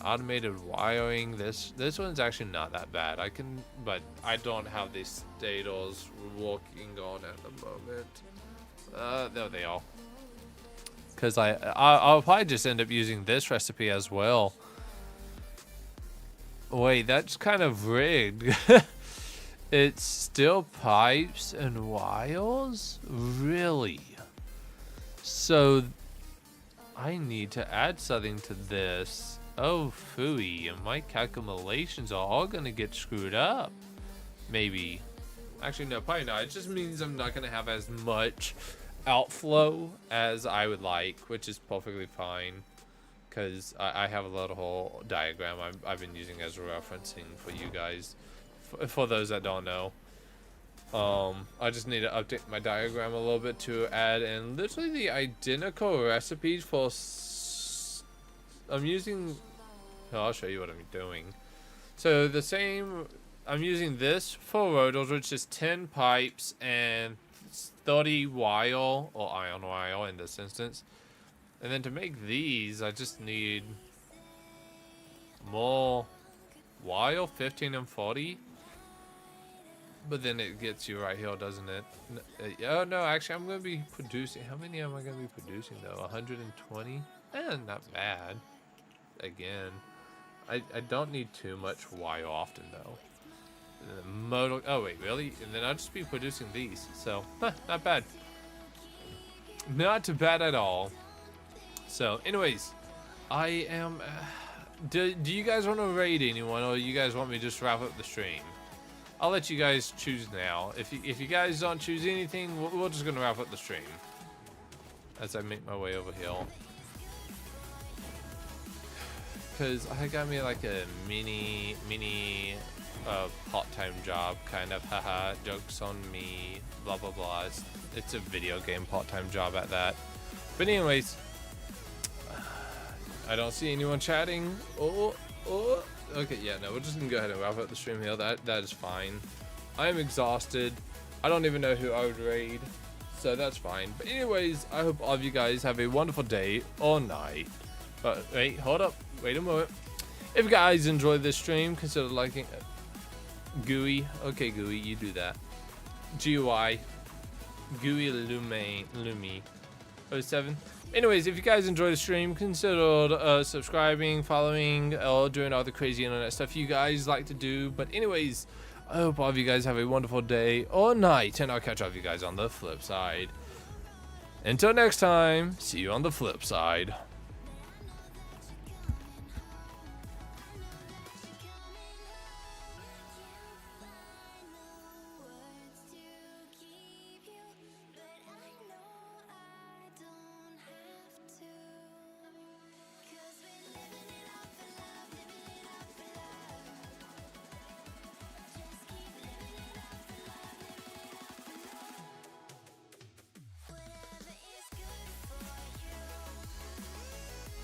Automated wiring. This one's actually not that bad. I can, but I don't have these statos working on at the moment. There they are. Because I'll probably just end up using this recipe as well. Wait, that's kind of rigged. It's still pipes and wires? Really? So I need to add something to this. Oh, phooey. And my calculations are all going to get screwed up. Maybe. Actually, no, probably not. It just means I'm not going to have as much outflow as I would like, which is perfectly fine. Because I have a little diagram I've been using as a referencing for you guys. For those that don't know. I just need to update my diagram a little bit to add in literally the identical recipes for... I'm using... Oh, I'll show you what I'm doing. So the same... I'm using this for rotors, which is 10 pipes and 30 wire, or iron wire in this instance. And then to make these, I just need more wire, 15 and 40. But then it gets you right here, doesn't it? Oh, no, actually, I'm going to be producing... How many am I going to be producing, though? 120? Not bad. Again, I don't need too much wire often, though. Modal... Oh, wait, really? And then I'll just be producing these. So, not bad. Not too bad at all. So, anyways, I am... do you guys want to raid anyone, or you guys want me to just wrap up the stream? I'll let you guys choose now. If you guys don't choose anything, we're just gonna wrap up the stream as I make my way over here. Cause I got me like a mini part-time job, kind of. Haha, jokes on me. Blah blah blah. It's a video game part-time job at that. But anyways, I don't see anyone chatting. Oh. Okay, yeah, no, we're just gonna go ahead and wrap up the stream here. That is fine. I am exhausted. I don't even know who I would raid, so that's fine. But anyways, I hope all of you guys have a wonderful day or night. But wait, hold up, wait a moment. If you guys enjoyed this stream, consider liking it. Gooey, okay, Gooey, you do that. GUI, Gooey Lumi 07. Anyways, if you guys enjoyed the stream, consider subscribing, following, or doing all the crazy internet stuff you guys like to do. But anyways, I hope all of you guys have a wonderful day or night, and I'll catch up with you guys on the flip side. Until next time, see you on the flip side.